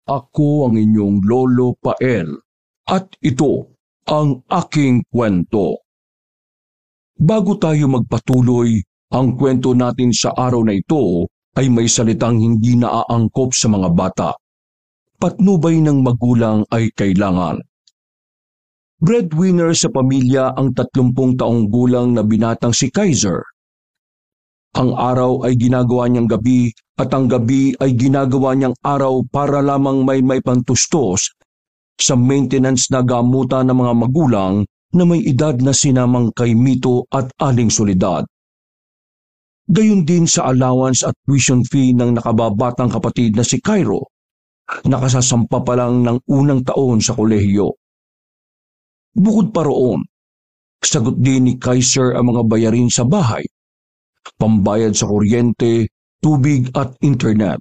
Ako ang inyong Lolo Pael at ito ang aking kwento. Bago tayo magpatuloy, ang kwento natin sa araw na ito ay may salitang hindi naaangkop sa mga bata. Patnubay ng magulang ay kailangan. Breadwinner sa pamilya ang 30 taong gulang na binatang si Kaiser. Ang araw ay ginagawa niyang gabi at ang gabi ay ginagawa niyang araw para lamang may pantustos sa maintenance na gamutan ng mga magulang na may edad na sinamang kay Mito at Aling Soledad. Gayon din sa allowance at tuition fee ng nakababatang kapatid na si Cairo, nakasasampa pa lang ng unang taon sa kolehiyo. Bukod pa roon, sagot din ni Kaiser ang mga bayarin sa bahay, pambayad sa kuryente, tubig at internet.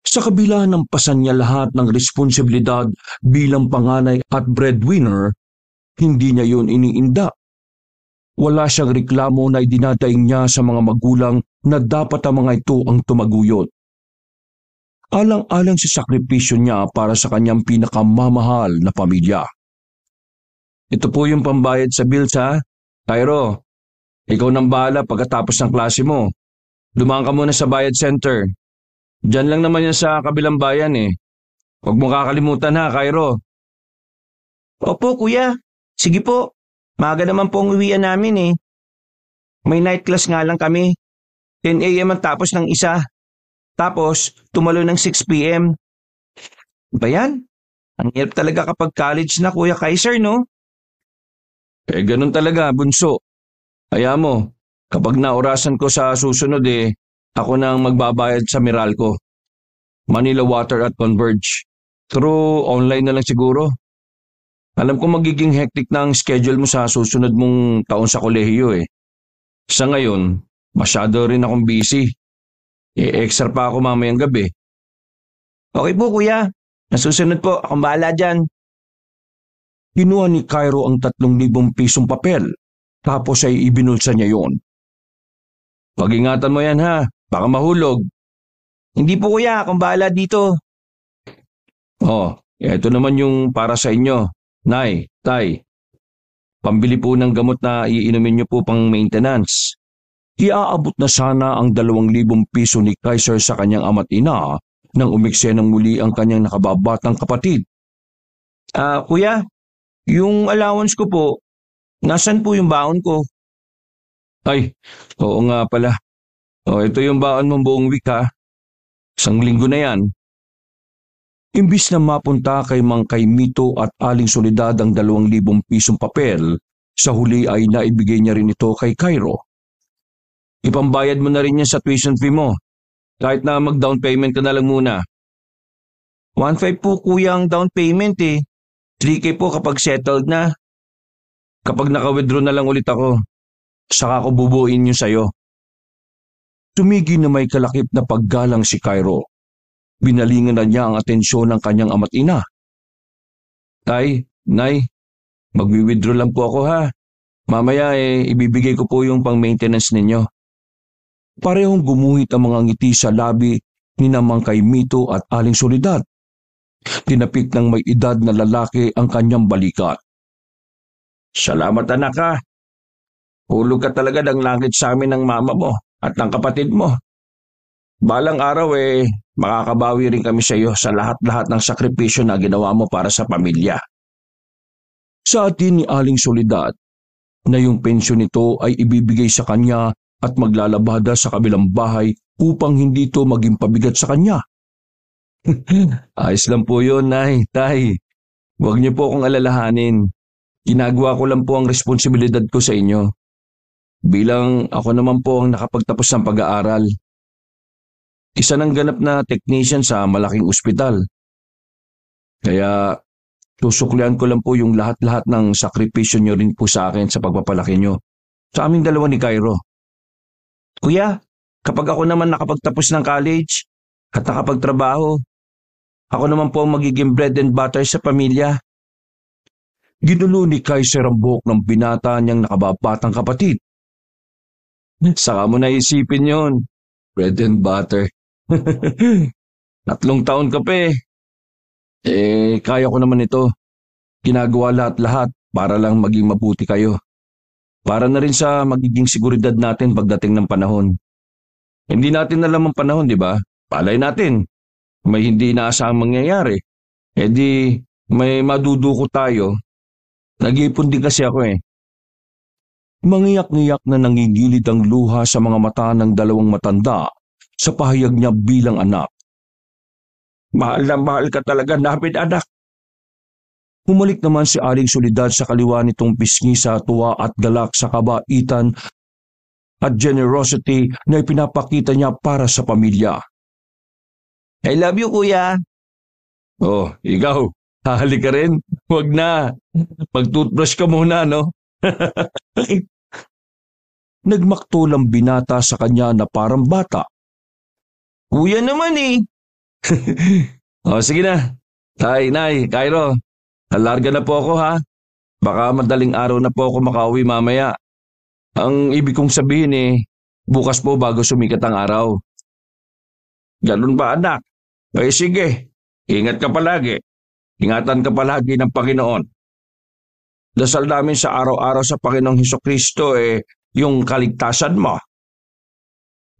Sa kabila ng pasan niya lahat ng responsibilidad bilang panganay at breadwinner, hindi niya yun iniinda. Wala siyang reklamo na idinadaing niya sa mga magulang na dapat ang mga ito ang tumaguyod. Alang-alang sa sakripisyo niya para sa kanyang pinakamamahal na pamilya. Ito po yung pambayad sa bills ha. Cairo, ikaw nang bahala pagkatapos ng klase mo. Dumaan ka muna sa bayad center. Diyan lang naman yan sa kabilang bayan eh. Huwag mo kakalimutan ha, Cairo. Opo, kuya. Sige po. Maaga naman po ang uwian namin eh. May night class nga lang kami. 10 a.m. ang tapos ng isa. Tapos, tumalo ng 6 p.m. Ba yan? Ang hirap talaga kapag college na, Kuya Kaiser, no? Ganun talaga, bunso. Kaya mo, kapag naorasan ko sa susunod ako nang magbabayad sa Meralco. Manila Water at Converge. Through online na lang siguro. Alam ko magiging hectic na ang schedule mo sa susunod mong taon sa kolehiyo eh. Sa ngayon, masyado rin akong busy. Extra pa ako mamayang gabi. Okay po, kuya. Nasusunod po, akong bahala dyan. Kinuha ni Cairo ang 3,000 pisong papel, tapos ay ibinulsa niya yon. Pag-ingatan mo yan ha, baka mahulog. Hindi po kuya, akong bahala dito. Ito naman yung para sa inyo. Nay, tay, pambili po ng gamot na iinumin niyo po pang maintenance. Iaabot na sana ang 2,000 piso ni Kaiser sa kanyang ama't ina nang umiksenang muli ang kanyang nakababatang kapatid. Kuya, yung allowance ko po, nasan po yung baon ko? Ay, oo nga pala. Ito yung baon mong buong week ha. 1 linggo na yan. Imbis na mapunta kay Mang Mito at Aling Soledad ang 2,000 pisong papel, sa huli ay naibigay niya rin ito kay Cairo. Ipambayad mo na rin yan sa tuition fee mo. Kahit na mag-down payment ka na lang muna. 1,500 po kuya ang down payment eh. 3K po kapag settled na. Kapag naka-withdraw na lang ulit ako, saka ko bubuin yun sa'yo. Tumigi na may kalakip na paggalang si Cairo. Binalingan na niya ang atensyon ng kanyang ama't ina. Tay, Nay, magwi-withdraw lang po ako ha. Mamaya ibibigay ko po yung pang-maintenance ninyo. Parehong gumuhit ang mga ngiti sa labi ni Mang Mito at Aling Soledad. Tinapik ng may edad na lalaki ang kanyang balikat. Salamat anak ha. Hulog ka talaga ng langit sa amin ng mama mo at ng kapatid mo. Balang araw makakabawi rin kami sa iyo sa lahat-lahat ng sakripisyo na ginawa mo para sa pamilya. Sa atin ni Aling Soledad na yung pensyon nito ay ibibigay sa kanya at maglalabada sa kabilang bahay upang hindi ito maging pabigat sa kanya. Ayos lang po yun, Nay, Tay. Huwag niyo po akong alalahanin. Ginagawa ko lang po ang responsibilidad ko sa inyo. Bilang ako naman po ang nakapagtapos ng pag-aaral. Isa ng ganap na technician sa malaking ospital. Kaya susuklian ko lang po yung lahat-lahat ng sakripisyo niyo rin po sa akin sa pagpapalaki niyo. Sa aming dalawa ni Cairo. Kuya, kapag ako naman nakapagtapos ng college at nakapagtrabaho, ako naman po ang magiging bread and butter sa pamilya. Ginulo ni Kaiser ang buhok ng binata niyang nakababatang kapatid. Saka mo na isipin yon, bread and butter. 3 taon ka pa eh. Kaya ko naman ito. Ginagawa lahat-lahat para lang maging mabuti kayo. Para na rin sa magiging seguridad natin pagdating ng panahon. Hindi natin alam ang panahon, di ba? Palay natin. May hindi inaasahang mangyayari. Di may maduduko tayo. Nag-iipon din kasi ako eh. Mangiyak-ngiyak na nangingilid ang luha sa mga mata ng dalawang matanda sa pahayag niya bilang anak. Mahal na mahal ka talaga namin, anak. Humalik naman si Aling Soledad sa kaliwa nitong pisngi sa tuwa at galak sa kabaitan at generosity na ipinapakita niya para sa pamilya. I love you, kuya. Oh, ikaw, hahalik ka rin? Huwag na. Mag-toothbrush ka muna, no? Nagmaktulang binata sa kanya na parang bata. Kuya naman eh. Sige na. Tay, Nay, Cairo, alarga na po ako ha. Baka madaling araw na po ako makauwi mamaya. Ang ibig kong sabihin bukas po bago sumikat ang araw. Ganun ba, anak? Sige, ingat ka palagi. Ingatan ka palagi ng Panginoon. Dasal namin sa araw-araw sa Panginoong Hesukristo yung kaligtasan mo.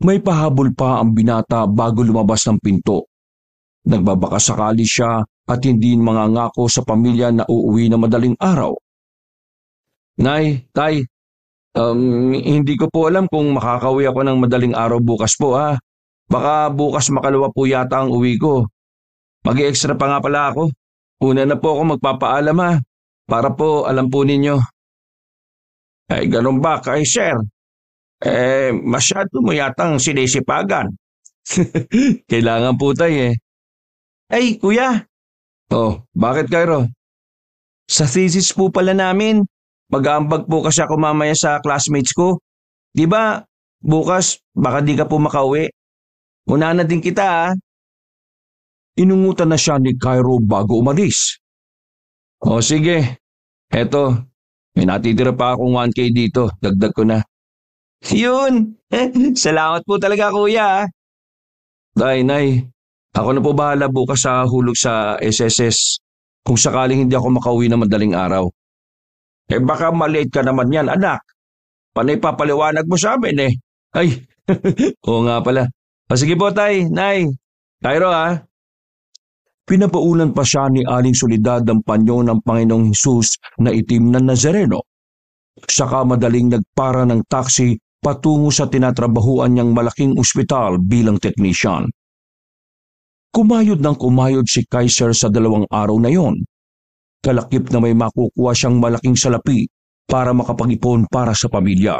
May pahabol pa ang binata bago lumabas ng pinto. Nagbabakasakali siya at hindi mangangako sa pamilya na uuwi na madaling araw. Nay, Tay, hindi ko po alam kung makakauwi ako ng madaling araw bukas po ha. Baka bukas makalawa po yata ang uwi ko. Mag-i-extra pa nga pala ako. Una na po ako magpapaalam ha. Para po alam po ninyo. Ganun ba kay sir? Masyado mo yatang sinisipagan. Kailangan po tay Kuya. Bakit Cairo? Sa thesis po pala namin. Mag-aambag po kasi ako mamaya sa classmates ko. Di ba, bukas baka di ka po makauwi. Una na din kita ha. Inungutan na siya ni Cairo bago umalis. Sige. Eto, may natitira pa akong 1K dito. Dagdag ko na. Yun. Salamat po talaga kuya. Day, Nay, ako na po bahala bukas sa hulog sa SSS kung sakaling hindi ako makauwi na madaling araw. Baka malate ka naman yan, anak. Panay papaliwanag mo sa amin Ay, oo nga pala. Sige po, Tay, Nay. Cairo ha. Pinapaulan pa siya ni Aling Soledad ang panyo ng Panginoong Hesus na itim na Nazareno. Saka madaling nagpara ng taxi patungo sa tinatrabahuan niyang malaking ospital bilang technician. Kumayod ng kumayod si Kaiser sa 2 araw na yon. Kalakip na may makukuha siyang malaking salapi para makapag-ipon para sa pamilya.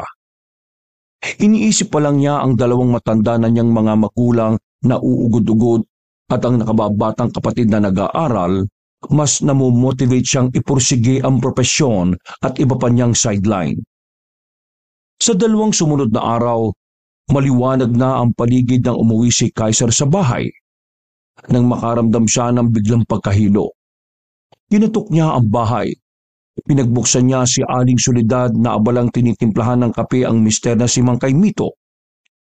Iniisip pa lang niya ang 2 matanda na niyang mga magulang na uugod-ugod at ang nakababatang kapatid na nag-aaral, mas namomotivate siyang ipursige ang propesyon at iba pa niyang sideline. Sa 2 sumunod na araw, maliwanag na ang paligid nang umuwi si Kaiser sa bahay. Nang makaramdam siya ng biglang pagkahilo. Kinutok niya ang bahay. Pinagbuksan niya si Aling Soledad na abalang tinitimplahan ng kape ang mister na si Mang Kaimito.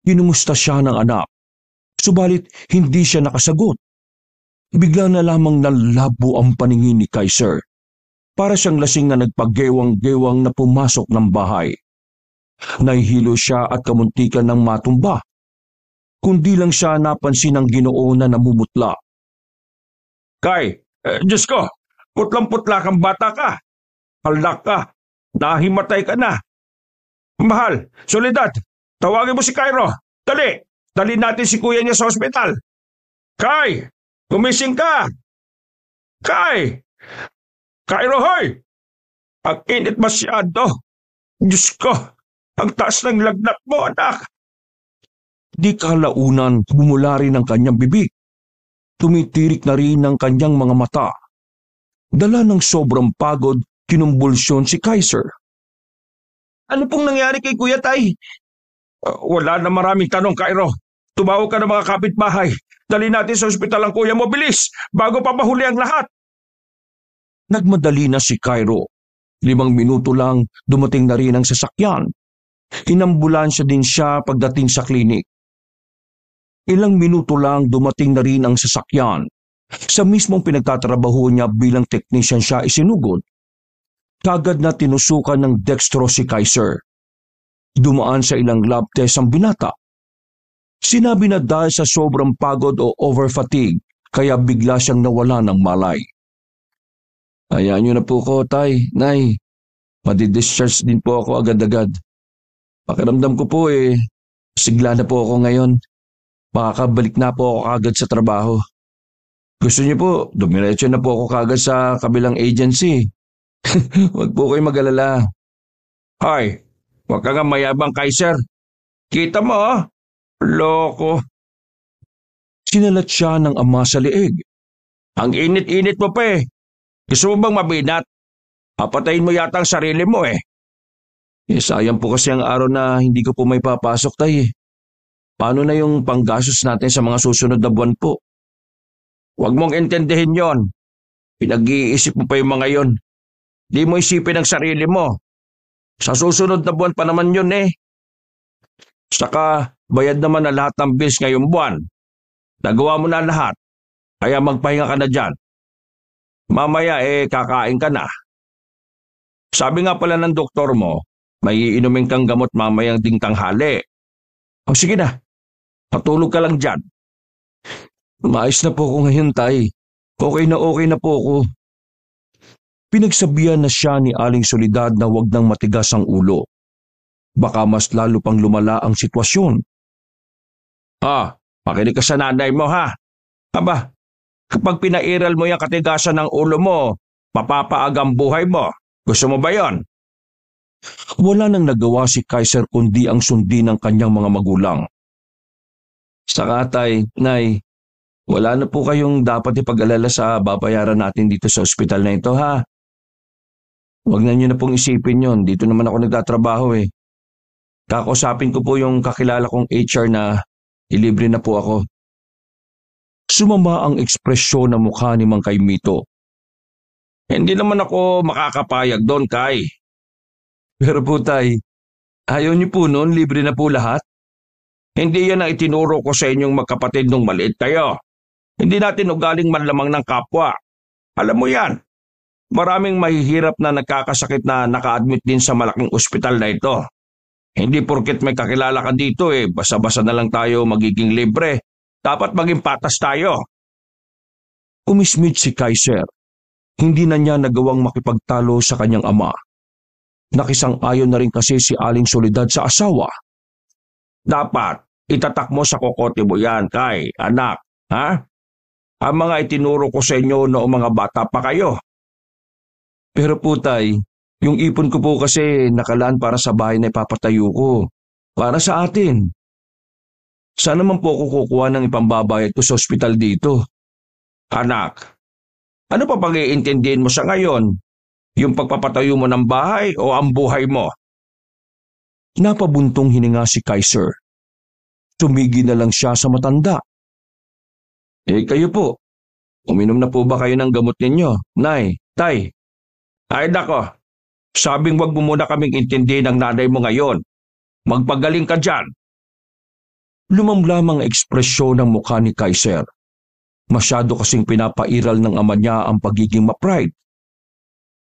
Kinumusta siya ng anak. Subalit hindi siya nakasagot. Bigla na lamang nalabo ang paningin ni Kaiser. Para siyang lasing na nagpagewang-gewang na pumasok ng bahay. Nahihilo siya at kamuntikan ng matumba. Kundi lang siya napansin ng Ginoo na namumutla. Diyos ko, putlang-putla kang bata ka. Halak ka, nahimatay ka na. Mahal, Soledad, tawagin mo si Cairo. Dali! Dali natin si kuya niya sa ospital. Kai! Gumising ka! Kai! Cairo, hoy! Ang init masyado. Diyos ko, ang taas ng lagnat mo, anak. Di kalaunan bumula rin ang kanyang bibig. Tumitirik na rin ang kanyang mga mata. Dala ng sobrang pagod, kinumbulsyon si Kaiser. Ano pong nangyari kay Kuya Tay? Wala na maraming tanong, Cairo. Tumawag ka ng mga kapitbahay. Dali natin sa ospital ang kuya mo, bilis, bago pa mahuli ang lahat. Nagmadali na si Cairo. 5 minuto lang dumating na rin ang sasakyan. Inambulansya din siya pagdating sa klinik. Ilang minuto lang dumating na rin ang sasakyan. Sa mismong pinagtatrabaho niya bilang technician siya isinugod. Kagad na tinusukan ng dextro si Kaiser. Dumaan sa ilang lab test ang binata. Sinabi na dahil sa sobrang pagod o over-fatigue, kaya bigla siyang nawala ng malay. Hayaan niyo na po ko, Tay, Nay. Madi-discharge din po ako agad-agad. Pakiramdam ko po sigla na po ako ngayon. Makakabalik na po ako kagad sa trabaho. Gusto niyo po, dumiretso na po ako kagad sa kabilang agency. Huwag po kayo mag-alala. Hoy, huwag ka nga mayabang, Kaiser. Kita mo, loko. Sinalat siya ng ama sa liig. Ang init-init mo pa. Gusto mo bang mabinat? Papatayin mo yata ang sarili mo. Sayang po kasi ang araw na hindi ko po may papasok, Tay. Paano na yung panggastos natin sa mga susunod na buwan po? Huwag mong intindihin yon. Pinag-iisip mo pa yung mga yon. Di mo isipin ang sarili mo. Sa susunod na buwan pa naman yun. Saka bayad naman na lahat ng bills ngayong buwan. Nagawa mo na lahat. Kaya magpahinga ka na dyan. Mamaya kakain ka na. Sabi nga pala ng doktor mo, may iinumin kang gamot mamayang ding tanghali. O sige na, patulog ka lang dyan. Maayos na po ako ngayon, Tay. Okay na po ako. Pinagsabihan na siya ni Aling Soledad na wag nang matigas ang ulo. Baka mas lalo pang lumala ang sitwasyon. Makinig ka sa nanay mo, ha? Aba, kapag pinairal mo yung katigasan ng ulo mo, mapapaag ang buhay mo. Gusto mo ba yon? Wala nang nagawa si Kaiser kundi ang sundin ng kanyang mga magulang. Saka, Tay, Nay, wala na po kayong dapat ipag-alala sa babayaran natin dito sa ospital na ito, ha? Huwag na niyo na pong isipin yon. Dito naman ako nagtatrabaho. Kakausapin ko po yung kakilala kong HR na ilibre na po ako. Sumama ang ekspresyon ng mukha ni Mang Kaimito. Hindi naman ako makakapayag doon, Kay. Pero po, Tay, ayaw niyo po noon, libre na po lahat? Hindi yan ang itinuro ko sa inyong magkapatid nung maliit kayo. Hindi natin ugaling manlamang ng kapwa. Alam mo yan, maraming mahihirap na nagkakasakit na naka-admit din sa malaking ospital na ito. Hindi porket may kakilala ka dito basa-basa na lang tayo magiging libre. Dapat maging patas tayo. Umismit si Kaiser. Hindi na niya nagawang makipagtalo sa kanyang ama. Nakisang-ayon na rin kasi si Aling Soledad sa asawa. Dapat itatak mo sa kokote mo yan, Kay, anak, ha? Ang mga itinuro ko sa inyo noong mga bata pa kayo. Pero po, Tay, yung ipon ko po kasi nakalaan para sa bahay na ipapatayo ko. Para sa atin. Saan naman po ako kukuha ng ipambabayad ko sa ospital dito? Anak, ano pa pag-iintindihin mo sa ngayon? Yung pagpapatayo mo ng bahay o ang buhay mo? Napabuntong hininga si Kaiser. Tumigil na lang siya sa matanda. Kayo po, uminom na po ba kayo ng gamot ninyo? Nay, Tay. Ay nako, sabing wag mo muna kaming intindihin ng nanay mo ngayon. Magpagaling ka dyan. Lumamlam ang ekspresyon ng mukha ni Kaiser. Masyado kasing pinapairal ng ama niya ang pagiging ma-pride.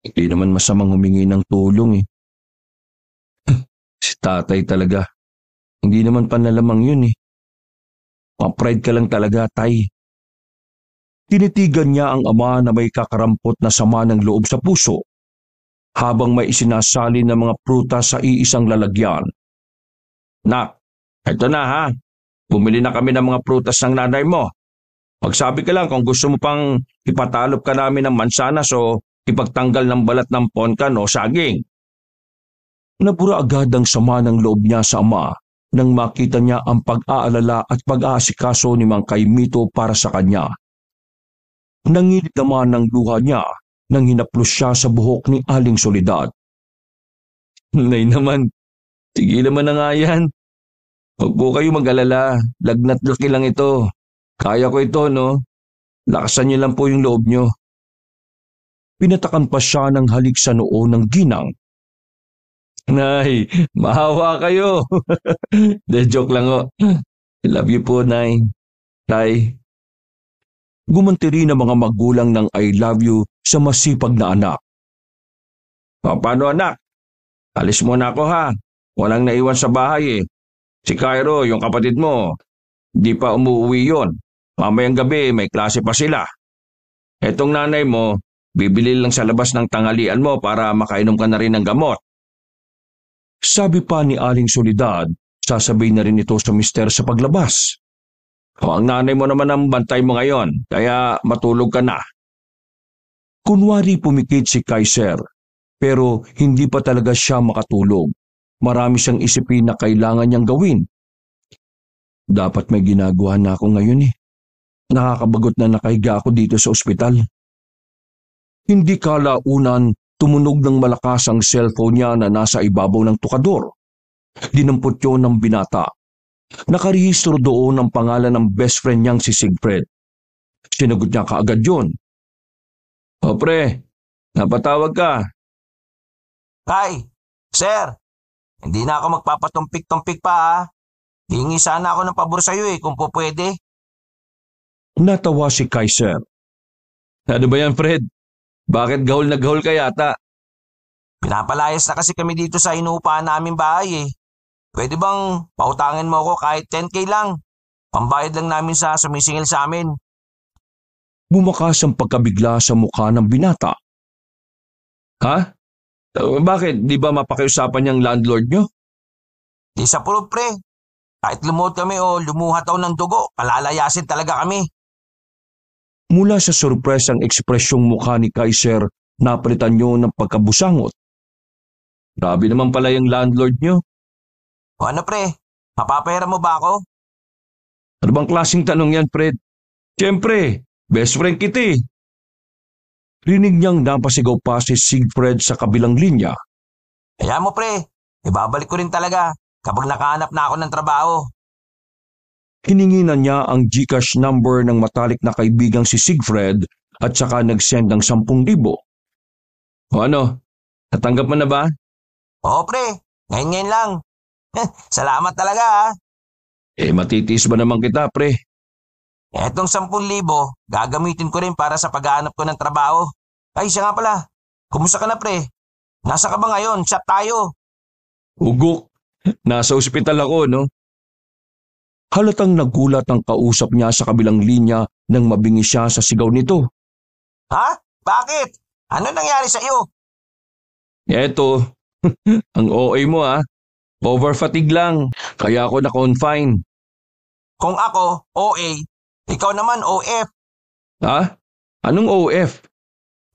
Hindi naman masamang humingi ng tulong. Si tatay talaga. Hindi naman panlalamang yun. Ma-pride ka lang talaga, Tay. Tinitigan niya ang ama na may kakarampot na sama ng loob sa puso habang may isinasali ng mga prutas sa iisang lalagyan. Nak, eto na ha. Bumili na kami ng mga prutas ng nanay mo. Magsabi ka lang kung gusto mo pang ipatalop ka namin ng mansanas o ipagtanggal ng balat ng ponkan o saging. Nabura agad ang sama ng loob niya sa ama nang makita niya ang pag-aalala at pag-aasikaso ni Mang Kaimito para sa kanya. Nangilid naman ng luha niya nang hinaplos siya sa buhok ni Aling Soledad. Nay naman, tigilan mo na nga yan. Huwag po kayo mag-alala, lagnat laki lang ito. Kaya ko ito, no? Lakasan niyo lang po yung loob niyo. Pinatakan pa siya ng halik sa noo ng ginang. Nay, mahawa kayo. De joke lang o. I love you po, Nay. Tay. Gumanti rin ang mga magulang ng I love you sa masipag na anak. Paano anak? Alis muna ako ha. Walang naiwan sa bahay eh. Si Cairo, yung kapatid mo, di pa umuwi yon. Mamayang gabi may klase pa sila. Etong nanay mo, bibili lang sa labas ng tanghalian mo para makainom ka na rin ng gamot. Sabi pa ni Aling Soledad, sasabay na rin ito sa mister sa paglabas. O ang nanay mo naman ang bantay mo ngayon, kaya matulog ka na. Kunwari pumikit si Kaiser, pero hindi pa talaga siya makatulog. Marami siyang isipin na kailangan niyang gawin. Dapat may ginagawa na ako ngayon eh. Nakakabagot na nakahiga ako dito sa ospital. Hindi kalaunan, tumunog ng malakas ang cellphone niya na nasa ibabaw ng tukador. Dinampot yun ng binata. Nakarehistro doon ang pangalan ng best friend niyang si Siegfried. Sinagot niya kaagad yun. O pre, napatawag ka. Hi, sir. Hindi na ako magpapatumpik-tumpik pa ha. Hingi sana ako ng pabor sa'yo kung po pwede. Natawa si Kaiser. Ano ba yan, Fred? Bakit gahol na gahol ka yata? Pinapalayas na kasi kami dito sa inuupahan namin bahay. Pwede bang pautangin mo ako kahit 10K lang? Pambayad lang namin sa sumisingil sa amin. Bumakas ang pagkabigla sa mukha ng binata. Ha? Bakit? Di ba mapakiusapan yung landlord nyo? Di sa pulot pre. Kahit lumuhod kami o lumuhataw ng dugo, palalayasin talaga kami. Mula sa surpresang ekspresyong mukha ni Kaiser, napalitan niyo ng pagkabusangot. Grabe naman pala yung landlord nyo. O ano pre, mapapahira mo ba ako? Ano bang klaseng tanong yan, Fred? Siyempre, best friend kita eh. Rinig niyang napasigaw pa si Siegfried sa kabilang linya. Kaya mo pre, ibabalik ko rin talaga kapag nakahanap na ako ng trabaho. Hiningi na niya ang GCash number ng matalik na kaibigang si Siegfried at saka nag-send ng 10,000. O ano, natanggap mo na ba? Oo pre, ngayon lang. Salamat talaga ha. Matitiis ba naman kita, pre? Etong 10,000, gagamitin ko rin para sa paghahanap ko ng trabaho. Ay, siya nga pala. Kumusta ka na, pre? Nasa ka ba ngayon? Chat tayo. Ugok. Nasa ospital ako, no? Halatang nagulat ang kausap niya sa kabilang linya nang mabingi siya sa sigaw nito. Ha? Bakit? Ano nangyari sa iyo? Eto, ang OA mo Over-fatigue lang, kaya ako na-confine. Kung ako, OA, ikaw naman OF. Ha? Anong OF?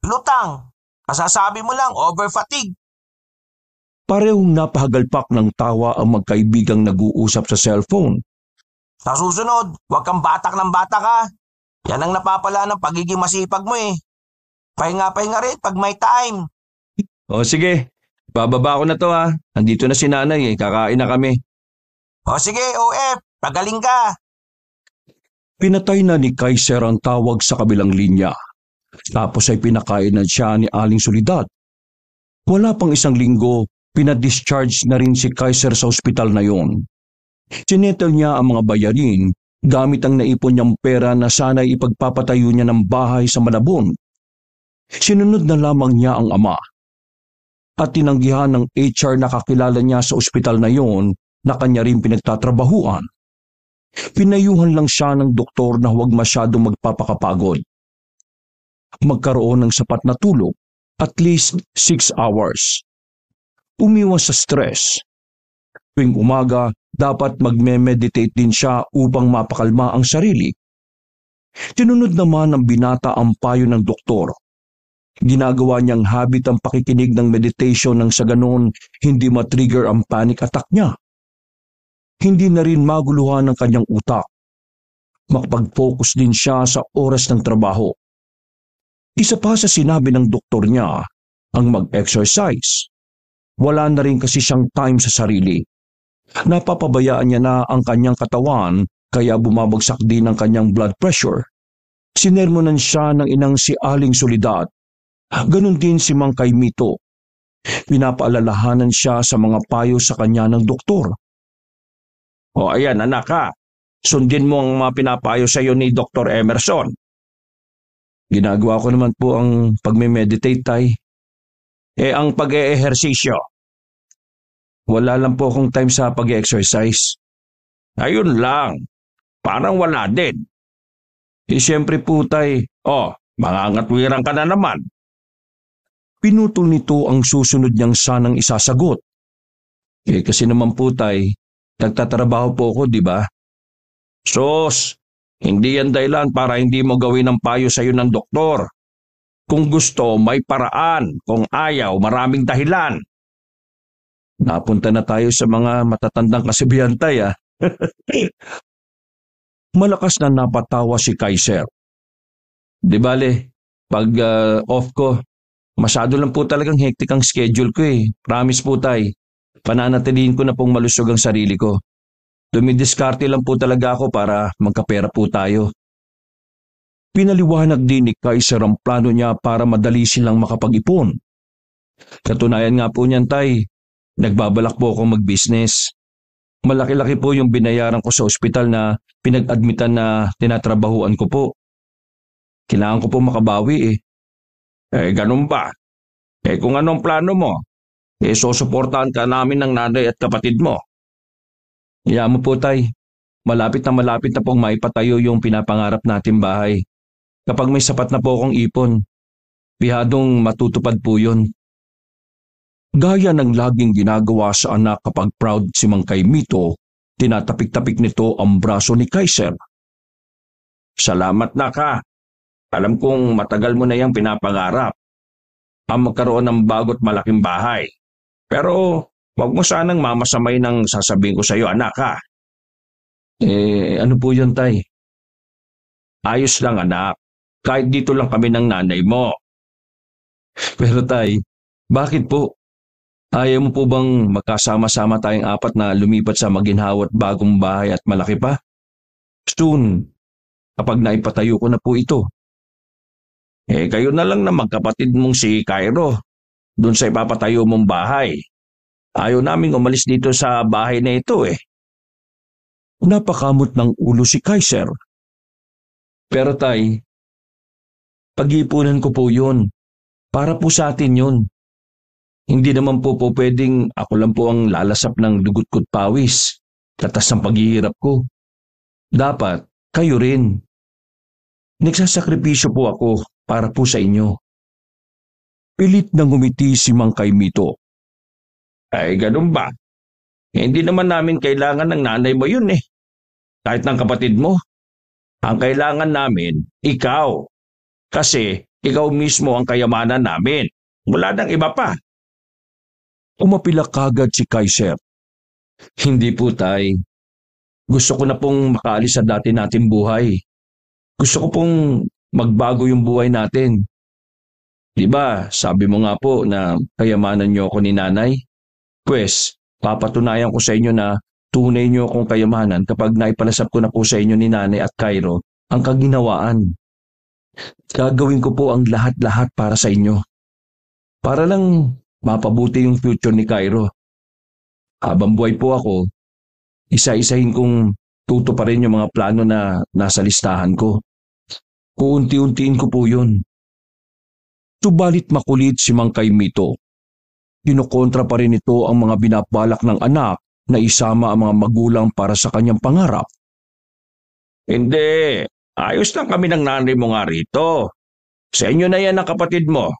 Lutang. Kasasabi mo lang, over-fatigue. Parehong napahagalpak ng tawa ang magkaibigang nag-uusap sa cellphone. Sa susunod, huwag kang batak ng batak ha. Yan ang napapala ng pagiging masipag mo eh. Pahinga-pahinga rin pag may time. O sige, bababa ko na to Andito na si nanay kakain na kami. O sige, OF, pagaling ka. Pinatay na ni Kaiser ang tawag sa kabilang linya. Tapos ay pinakainan siya ni Aling Soledad. Wala pang 1 linggo, pinadischarge na rin si Kaiser sa ospital na yon. Sinetel niya ang mga bayarin gamit ang naipon niyang pera na sana'y ipagpapatayo niya ng bahay sa Malabon. Sinunod na lamang niya ang ama. At tinanggihan ng HR na kakilala niya sa ospital na yon na kanya rin pinagtatrabahuan. Pinayuhan lang siya ng doktor na huwag masyadong magpapakapagod. Magkaroon ng sapat na tulog, at least 6 hours. Umiwas sa stress. Tuwing umaga, dapat magme-meditate din siya upang mapakalma ang sarili. Tinunod naman ng binata ang payo ng doktor. Ginagawa niyang habit ang pakikinig ng meditation nang sa ganon hindi matrigger ang panic attack niya. Hindi na rin maguluhan ang kanyang utak. Makapag-focus din siya sa oras ng trabaho. Isa pa sa sinabi ng doktor niya, ang mag-exercise. Wala na rin kasi siyang time sa sarili. Napapabayaan niya na ang kanyang katawan kaya bumabagsak din ang kanyang blood pressure. Sinermonan siya ng inang si Aling Soledad. Ganon din si Mang Kaimito. Pinapaalalahanan siya sa mga payo sa kanya ng doktor. O ayan anak sundin mo ang mga pinapayo sa iyo ni Dr. Emerson. Ginagawa ko naman po ang pagme-meditate, Tay. Ang pag-eehersisyo. Wala lang po akong time sa pag-exercise. Ayun lang, parang wala din. Siyempre po, Tay, mangangatwiran ka na naman. Pinutol nito ang susunod niyang sanang isasagot. Kasi naman po, Tay, nagtatrabaho po ako, di ba? Sos, hindi yan dahilan para hindi mo gawin ang payo sa iyo ng doktor. Kung gusto, may paraan. Kung ayaw, maraming dahilan. Napunta na tayo sa mga matatandang kasibihan, Tay, ah. Malakas na napatawa si Kaiser. Di bale, pag off ko, masyado lang po talagang hectic ang schedule ko eh. Promise po, Tay. Pananatilihin ko na pong malusog ang sarili ko. Dumidiskarte lang po talaga ako para magkapera po tayo. Pinaliwanag din ni Kaiser ang plano niya para madali silang makapag-ipon. Katunayan nga po niyan, Tay, nagbabalak po akong mag-business. Malaki-laki po yung binayaran ko sa ospital na pinag-admitan na tinatrabahuan ko po. Kailangan ko po makabawi eh. Ganun ba? Kung anong plano mo? Susuportahan ka namin ng nanay at kapatid mo. Iya mo po, Tay. Malapit na pong maipatayo yung pinapangarap natin bahay. Kapag may sapat na po akong ipon, bihadong matutupad po yun. Gaya ng laging ginagawa sa anak kapag proud si Mang Kaimito, tinatapik-tapik nito ang braso ni Kaiser. Salamat na ka. Alam kong matagal mo na yung pinapangarap. Ang magkaroon ng bago't malaking bahay. Pero wag mo sanang mamasamay ng sasabihin ko sa iyo, anak ha. Ano po yun, Tay? Ayos lang, anak. Kahit dito lang kami ng nanay mo. Pero Tay, bakit po? Ayaw mo po bang magkasama-sama tayong apat na lumipat sa maginhawa at bagong bahay at malaki pa? Soon, kapag naipatayo ko na po ito. Kayo na lang na magkapatid mong si Cairo, dun sa ipapatayo mong bahay. Ayaw naming umalis dito sa bahay na ito eh. Napakamot ng ulo si Kaiser. Pero Tay, pag-iipunan ko po yun. Para po sa atin yun. Hindi naman po pwedeng ako lang po ang lalasap ng dugot ko't pawis, katas ng paghihirap ko. Dapat, kayo rin. Nagsasakripisyo po ako para po sa inyo. Pilit na ngumiti si Mang Kaimito. Ganun ba? Hindi naman namin kailangan ng nanay mo yun eh. Kahit ng kapatid mo. Ang kailangan namin, ikaw. Kasi ikaw mismo ang kayamanan namin. Wala nang iba pa. Umapila kagad si Kaiser. Hindi po, Tay. Gusto ko na pong makaalis sa dati nating buhay. Gusto ko pong magbago yung buhay natin. Diba, sabi mo nga po na kayamanan niyo ako ni nanay? Pues, papatunayan ko sa inyo na tunay niyo akong kayamanan kapag naipalasap ko na po sa inyo ni nanay at Cairo ang kaginawaan. Gagawin ko po ang lahat-lahat para sa inyo. Para lang mapabuti yung future ni Cairo. Habang buhay po ako, isa-isahin kong tutuparin yung mga plano na nasa listahan ko. Uunti-untiin ko po yun. Subalit makulit si Mang Kaimito. Kinukontra pa rin ito ang mga binabalak ng anak na isama ang mga magulang para sa kanyang pangarap. Hindi, ayos lang kami ng nanay mo nga rito. Sa inyo na yan ang kapatid mo.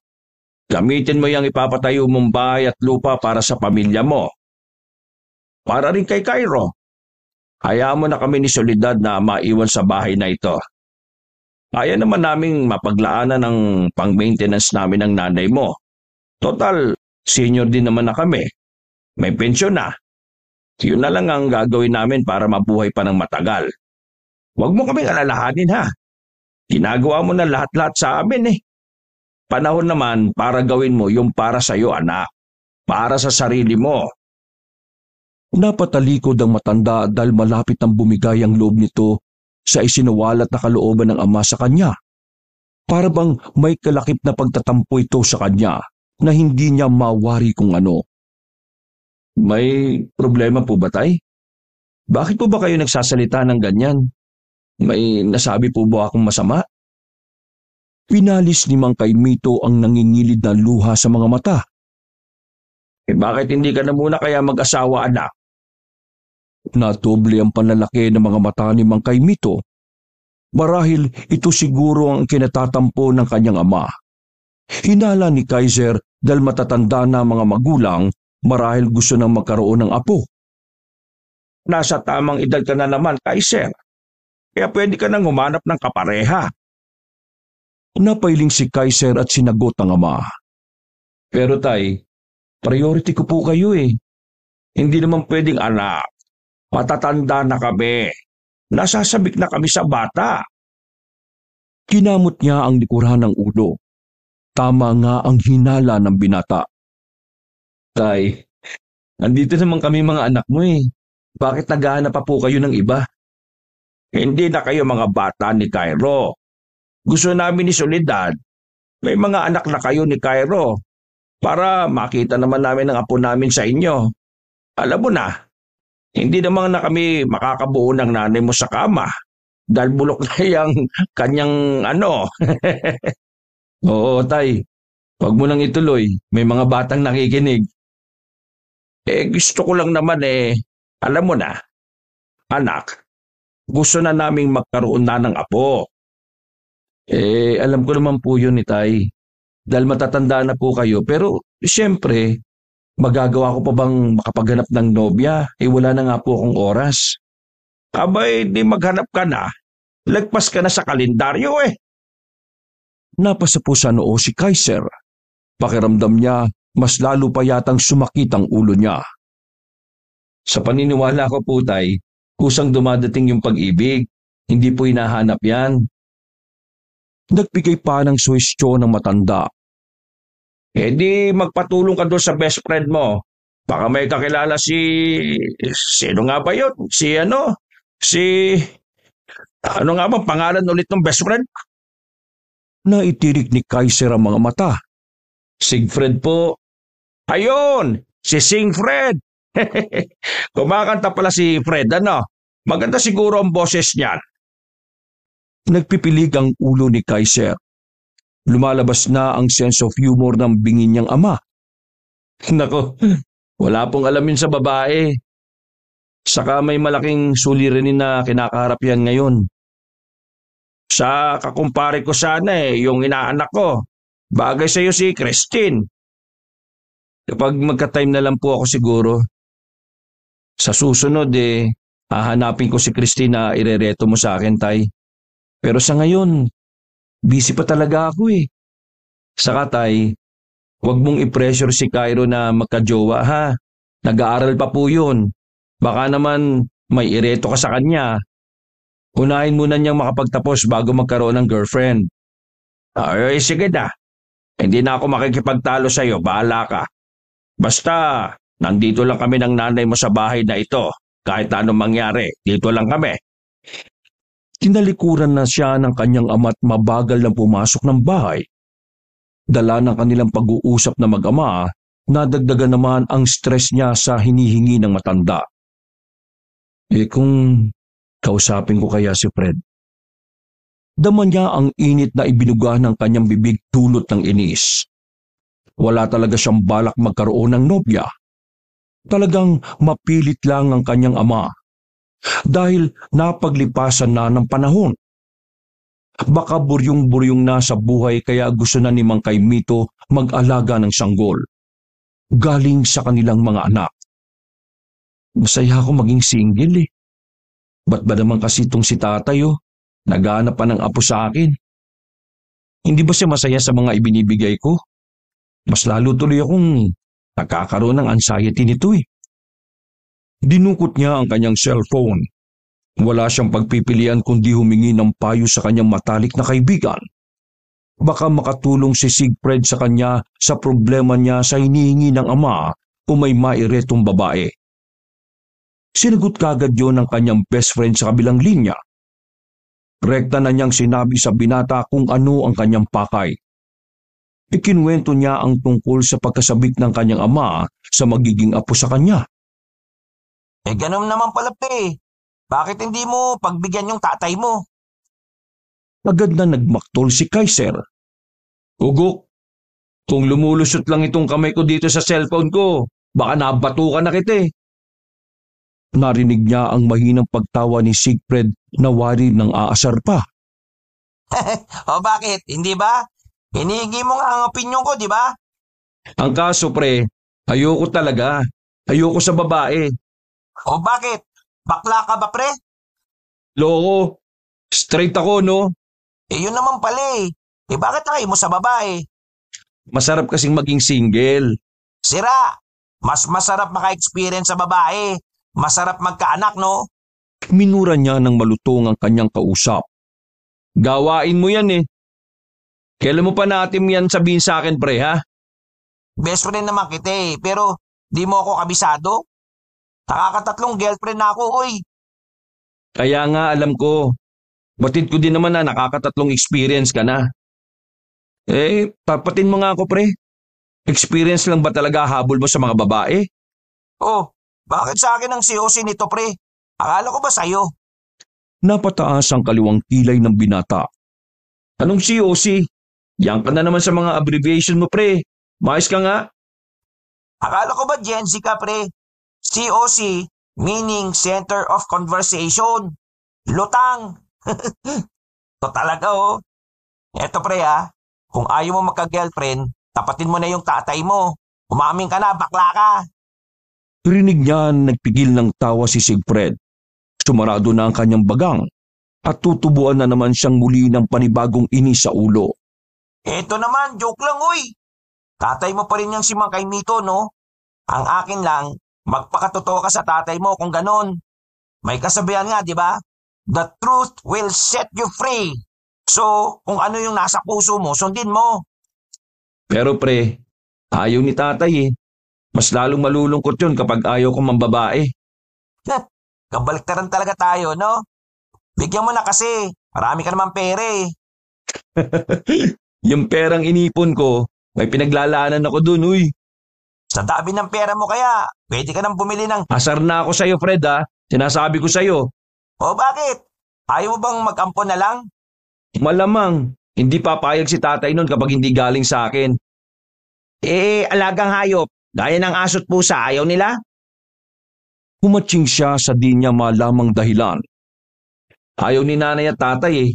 Gamitin mo yung ipapatayo mong bahay at lupa para sa pamilya mo. Para rin kay Cairo. Hayaan mo na kami ni Soledad na maiwan sa bahay na ito. Kaya naman naming mapaglaanan ng pang-maintenance namin ng nanay mo. Total, senior din naman na kami. May pensyon na. Yun na lang ang gagawin namin para mabuhay pa ng matagal. Huwag mo kaming alalahanin ha. Ginagawa mo na lahat-lahat sa amin eh. Panahon naman para gawin mo yung para sa iyo, anak. Para sa sarili mo. Napatalikod ang matanda dahil malapit ang bumigay ang loob nito sa isinawalat na kalooban ng ama sa kanya. Para bang may kalakip na pagtatampo ito sa kanya na hindi niya mawari kung ano. May problema po ba, Tay? Bakit po ba kayo nagsasalita ng ganyan? May nasabi po ba akong masama? Pinalis ni Mang Kaimito ang nangingilid na luha sa mga mata. Bakit hindi ka na muna kaya mag-asawa, anak? Natoble ang panlalaki ng mga mata ni Mang Kaimito. Marahil ito siguro ang kinatatampo ng kanyang ama. Hinala ni Kaiser dahil matatanda na mga magulang, marahil gusto nang magkaroon ng apo. Nasa tamang edad ka na naman, Kaiser. Kaya pwede ka nang humanap ng kapareha. Napailing si Kaiser at sinagot ang ama. Pero tay, priority ko po kayo eh. Hindi naman pwedeng anak. Matatanda na kami. Nasasabik na kami sa bata. Kinamot niya ang likuran ng ulo. Tama nga ang hinala ng binata. Tay, nandito naman kami mga anak mo eh. Bakit naghahanap pa po kayo ng iba? Hindi na kayo mga bata ni Cairo. Gusto namin ni Soledad, may mga anak na kayo ni Cairo para makita naman namin ang apo namin sa inyo. Alam mo na, hindi naman na kami makakabuo ng nanay mo sa kama dahil bulok na yung kanyang ano. Oo, tay. Huwag mo nang ituloy. May mga batang nakikinig. Gusto ko lang naman alam mo na, anak, gusto na naming magkaroon na ng apo. Alam ko naman po yun ni tay. Dahil matatanda na po kayo. Pero, siyempre, magagawa ko pa bang makapaghanap ng nobya? Wala na nga po akong oras. Abay, di maghanap ka na. Lagpas ka na sa kalendaryo eh. Napasa po sa noo si Kaiser. Pakiramdam niya, mas lalo pa yatang sumakit ang ulo niya. Sa paniniwala ko po tay, kusang dumadating yung pag-ibig. Hindi po hinahanap yan. Nagbigay pa ng suwestyon ng matanda. Di magpatulong ka doon sa best friend mo. Baka may kakilala sino nga ba yun? Ano nga ba pangalan ulit ng best friend? Naitirik ni Kaiser ang mga mata. Siegfried po. Ayun! Si Singfred! Kumakanta pala si Fred, ano? Maganda siguro ang boses niyan. Nagpipilig ang ulo ni Kaiser. Lumalabas na ang sense of humor ng bingi niyang ama. Nako, wala pong alamin sa babae. Saka may malaking suliranin na kinakaharap yan ngayon. Sa kakumpare ko sana yung inaanak ko. Bagay sa iyo si Christine. Kapag magka-time na lang po ako siguro. Sa susunod hahanapin ko si Christine na irereto mo sa akin, tay. Pero sa ngayon, busy pa talaga ako eh. Saka tay, huwag mong i-pressure si Cairo na magka-jowa ha. Nag-aaral pa po yun. Baka naman may ireto ka sa kanya. Unahin muna niyang makapagtapos bago magkaroon ng girlfriend. Ay, sige na. Hindi na ako makikipagtalo sa iyo, bahala ka. Basta, nandito lang kami ng nanay mo sa bahay na ito. Kahit na anong mangyari, dito lang kami. Tinalikuran na siya ng kanyang ama't mabagal na pumasok ng bahay. Dala ng kanilang pag-uusap na mag-ama, nadagdagan naman ang stress niya sa hinihingi ng matanda. Kung kausapin ko kaya si Fred? Dama niya ang init na ibinuga ng kanyang bibig dulot ng inis. Wala talaga siyang balak magkaroon ng nobya. Talagang mapilit lang ang kanyang ama. Dahil napaglipasan na ng panahon. Baka buryong-buryong na sa buhay kaya gusto na ni Mang Kaimito mag-alaga ng sanggol. Galing sa kanilang mga anak. Masaya ako maging single eh. Ba't ba naman kasi itong si tatay naghahanap pa ng apo sa akin? Hindi ba siya masaya sa mga ibinibigay ko? Mas lalo tuloy akong nagkakaroon ng anxiety nito eh. Dinukot niya ang kanyang cellphone. Wala siyang pagpipilian kundi humingi ng payo sa kanyang matalik na kaibigan. Baka makatulong si Siegfried sa kanya sa problema niya sa hinihingi ng ama o may mairetong babae. Sinagot kagad yon ng kanyang best friend sa kabilang linya. Rekta na niyang sinabi sa binata kung ano ang kanyang pakay. Ikinwento niya ang tungkol sa pagkasabik ng kanyang ama sa magiging apo sa kanya. Ganun naman pala pre. Bakit hindi mo pagbigyan yung tatay mo? Agad na nagmaktol si Kaiser. Ugok, kung lumulusot lang itong kamay ko dito sa cellphone ko, baka nabatukan na kita eh. Narinig niya ang mahinang pagtawa ni Siegfried na wari ng aasar pa. O bakit? Hindi ba? Hinihingi mo nga ang opinyon ko, di ba? Ang kaso pre, ayoko talaga. Ayoko sa babae. O bakit? Bakla ka ba pre? Loko, straight ako no? Yun naman pala eh. Bakit nakay mo sa babae? Masarap kasing maging single. Sira! Mas masarap maka-experience sa babae. Masarap magkaanak, no? Minura niya ng malutong ang kanyang kausap. Gawain mo yan eh. Kailan mo pa natin yan sabihin sa akin pre ha? Best friend naman kita eh. Pero di mo ako kabisado? Nakakatatlong girlfriend na ako, uy. Kaya nga alam ko. Batid ko din naman na nakakatatlong experience ka na. Tapatin mo nga ako pre. Experience lang ba talaga habol mo sa mga babae? Oh, bakit sa akin ang COC nito pre? Akala ko ba sa'yo? Napataas ang kaliwang kilay ng binata. Anong COC? Yan ka na naman sa mga abbreviation mo pre. Mais ka nga. Akala ko ba Gen Z ka pre? COC meaning Center of Conversation. Lutang. Ito talaga oh. Eto pre kung ayaw mo magka-girlfriend, tapatin mo na yung tatay mo. Umamin ka na, bakla ka. Rinig niya nagpigil ng tawa si Siegfried. Sumarado na ang kanyang bagang at tutubuan na naman siyang muli ng panibagong inis sa ulo. Eto naman, joke lang uy. Tatay mo pa rin yung si Mang Kaimito, no? Ang akin lang, magpakatotoo ka sa tatay mo kung ganon. May kasabihan nga, di ba? The truth will set you free. So, kung ano yung nasa puso mo, sundin mo. Pero pre, ayaw ni tatay eh. Mas lalong malulungkot yun kapag ayaw kong mambabae. Kabaliktaran talaga tayo, no? Bigyan mo na kasi. Marami ka naman pera eh. Yung perang inipon ko, may pinaglalaanan ako dun, uy. Sa dami ng pera mo kaya, pwede ka nang bumili ng... Asar na ako sa'yo, Fred ha. Sinasabi ko sa'yo. O bakit? Ayaw mo bang mag-ampon na lang? Malamang, hindi papayag si tatay nun kapag hindi galing sa akin. Alagang hayop. Gaya ng aso't pusa, ayaw nila? Humatsing siya sa di niya malamang dahilan. Ayaw ni nanay at tatay eh.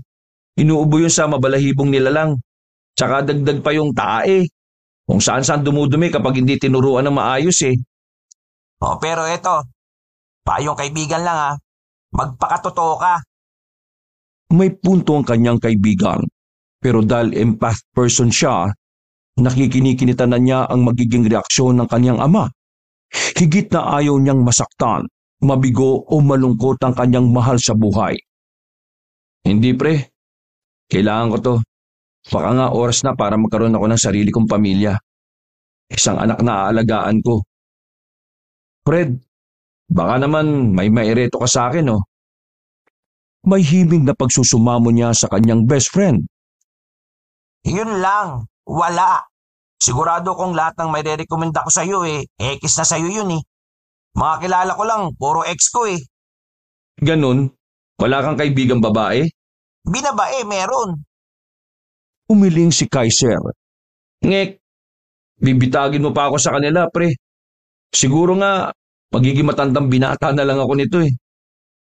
Inuubo yun sa mabalahibong nilalang. Tsaka dagdag pa yung tae. Kung saan-saan dumudumi kapag hindi tinuruan ng maayos eh. O pero eto, payong kaibigan lang magpakatotoo ka. May punto ang kanyang kaibigan. Pero dahil empath person siya, nakikinikinita na niya ang magiging reaksyon ng kanyang ama. Higit na ayaw niyang masaktan, mabigo o malungkot ang kanyang mahal sa buhay. Hindi pre, kailangan ko to. Baka nga oras na para magkaroon ako ng sarili kong pamilya. Isang anak na aalagaan ko. Fred, baka naman may maireto ka sa akin oh. May himig na pagsusumamo niya sa kanyang best friend. Yun lang, wala. Sigurado kong lahat ng may re-recommenda ko sa'yo X na sa'yo yun eh. Mga kilala ko lang, puro X ko eh. Ganun? Wala kang kaibigang babae? Binabae, meron. Umiling si Kaiser. Ngek, bibitagin mo pa ako sa kanila pre. Siguro nga, magiging matandang binata na lang ako nito eh.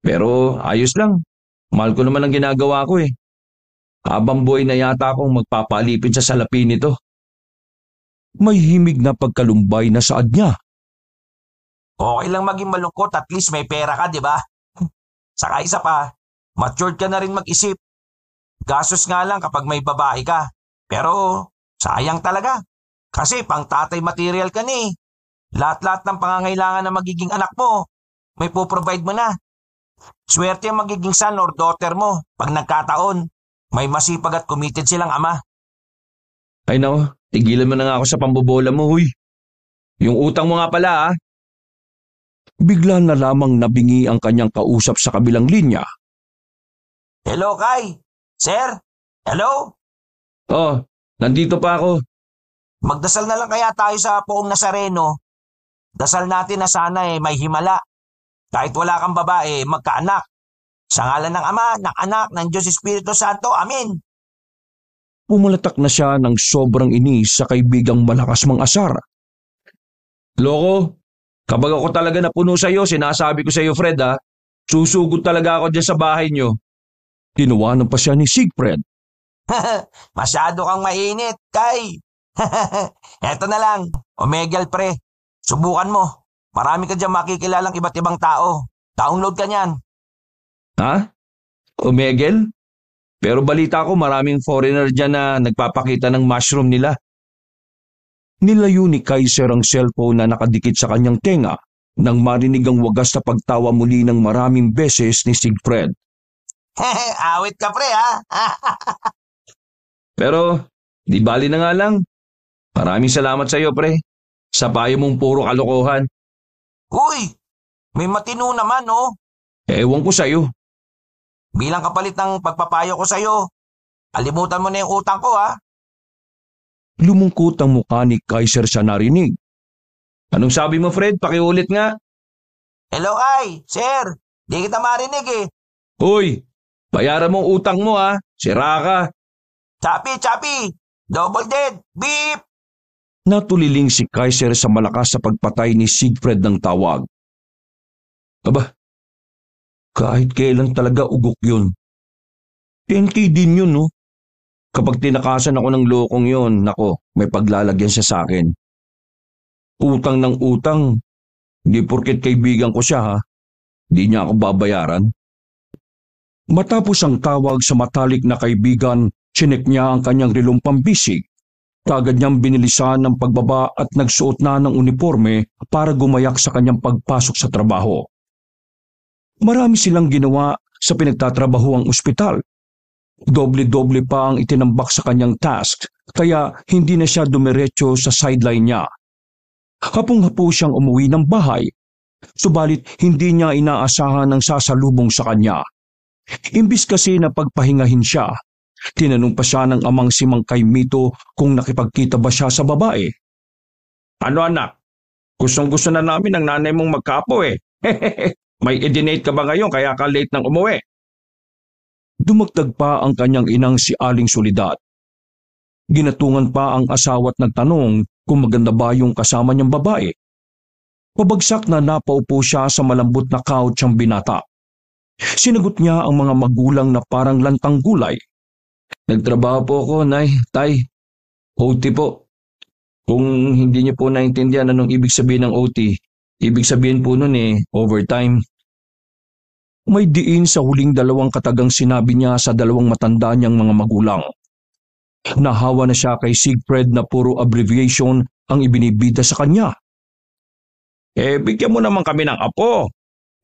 Pero ayos lang. Mahal ko naman ang ginagawa ko eh. Habang buhay na yata akong magpapalipin sa salapi nito. May himig na pagkalumbay na saad niya. Okay lang maging malungkot, at least may pera ka, di ba? Saka isa pa, matured ka na rin mag-isip. Gastos nga lang kapag may babae ka. Pero sayang talaga. Kasi pang tatay material ka ni. Lahat-lahat ng pangangailangan na magiging anak mo, may po-provide mo na. Swerte ang magiging son or daughter mo pag nagkataon. May masipag at committed silang ama. Ay nako, tigilan mo na nga ako sa pambobola mo, huy. Yung utang mo nga pala Bigla na lamang nabingi ang kanyang kausap sa kabilang linya. Hello, Kai. Sir? Hello? Oh, nandito pa ako. Magdasal na lang kaya tayo sa Poong Nazareno. Dasal natin na sana may himala. Kahit wala kang babae, magkaanak. Sa ngalan ng Ama, ng Anak, ng Diyos Espiritu Santo. Amen. Pumalatak na siya ng sobrang inis sa kaibigang malakas mang-asar. Loko, kapag ako talaga napuno sa iyo, sinasabi ko sa iyo, Fred, susugod talaga ako dyan sa bahay niyo. Tinawanan pa siya ni Siegfried. Masyado kang mainit, Kay. Eto na lang, Omegle pre. Subukan mo. Marami ka dyan makikilalang iba't ibang tao. Download ka niyan. Ha? Omegle? Pero balita ko maraming foreigner dyan na nagpapakita ng mushroom nila. Nilayo ni Kaiser ang cellphone na nakadikit sa kanyang tenga nang marinig ang wagas na pagtawa muli ng maraming beses ni Siegfried. Awit ka pre ha. Pero di bali na nga lang. Maraming salamat sa iyo pre. Sa payo mong puro kalokohan. Uy, may matino naman no. Ewan ko sa iyo. Bilang kapalit ng pagpapayo ko sa'yo, kalimutan mo na yung utang ko ha. Lumungkot ang mukha ni Kaiser sa narinig. Anong sabi mo Fred? Pakiulit nga. Hello Kay, sir. Di kita marinig eh. Hoy, bayaran mo ang utang mo ha. Sira ka. Chappy, double dead, beep. Natuliling si Kaiser sa malakas sa pagpatay ni Siegfried ng tawag. Aba, kahit kailan talaga ugok yun. 10K din yun, no? Kapag tinakasan ako ng lokong yun, nako, may paglalagyan siya sa akin. Utang ng utang, hindi porket kaibigan ko siya, ha? Hindi niya ako babayaran. Matapos ang tawag sa matalik na kaibigan, chinek niya ang kanyang relong pambisig. Kagad niyang binilisan ng pagbaba at nagsuot na ng uniforme para gumayak sa kanyang pagpasok sa trabaho. Marami silang ginawa sa pinagtatrabahuang ospital. Doble-doble pa ang itinambak sa kanyang task, kaya hindi na siya dumiretso sa sideline niya. Hapong-hapo siyang umuwi ng bahay, subalit hindi niya inaasahan ang sasalubong sa kanya. Imbis kasi na pagpahingahin siya, tinanong pa siya ng amang si Mang Kaimito kung nakipagkita ba siya sa babae. Ano anak? Gustong-gusto na namin ang nanay mong magkapo eh. May edinate ka ba ngayon kaya ka late nang umuwi? Dumagdag pa ang kanyang inang si Aling Soledad. Ginatungan pa ang asawa at nagtanong kung maganda ba yung kasama niyang babae. Pabagsak na napaupo siya sa malambot na couch ang binata. Sinagot niya ang mga magulang na parang lantang gulay. Nagtrabaho po ako, Nay, Tay. OT po. Kung hindi niyo po naintindihan anong ibig sabihin ng OT, ibig sabihin po nun overtime. May diin sa huling dalawang katagang sinabi niya sa dalawang matanda niyang mga magulang. Nahawa na siya kay Siegfried na puro abbreviation ang ibinibida sa kanya. Bigyan mo naman kami ng apo.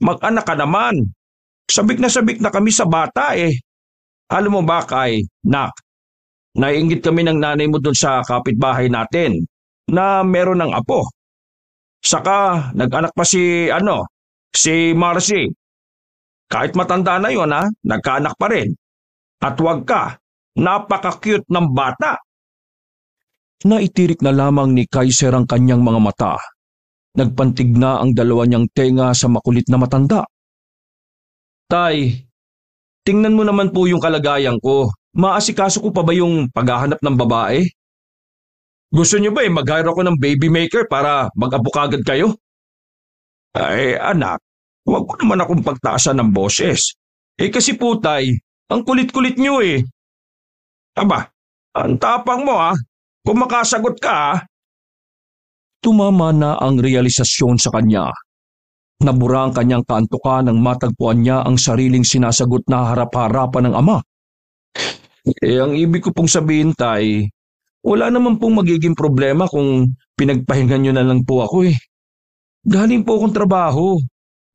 Mag-anak ka naman. Sabik na kami sa bata eh. Alam mo ba Kay, Nak, naiinggit kami ng nanay mo dun sa kapitbahay natin na meron ng apo. Saka nag-anak pa si Marcy. Kahit matanda na yon nagkaanak pa rin. At wag ka, napaka-cute ng bata. Naitirik na lamang ni Kaiser ang kanyang mga mata. Nagpantig na ang dalawa niyang tenga sa makulit na matanda. Tay, tingnan mo naman po yung kalagayan ko. Maasikaso ko pa ba yung paghahanap ng babae? Gusto niyo ba mag-hire ako ng baby maker para mag-apo kagad kayo? Ay anak, huwag mo naman akong pagtaasan ng boses. Kasi po tay, ang kulit-kulit niyo eh. Aba, ang tapang mo kung makasagot ka Tumama na ang realisasyon sa kanya. Nabura ang kanyang kaantukan nang matagpuan niya ang sariling sinasagot na harap-harapan ng ama. Ang ibig ko pong sabihin, Tay, wala naman pong magiging problema kung pinagpahingan niyo na lang po ako eh. Galing po akong trabaho.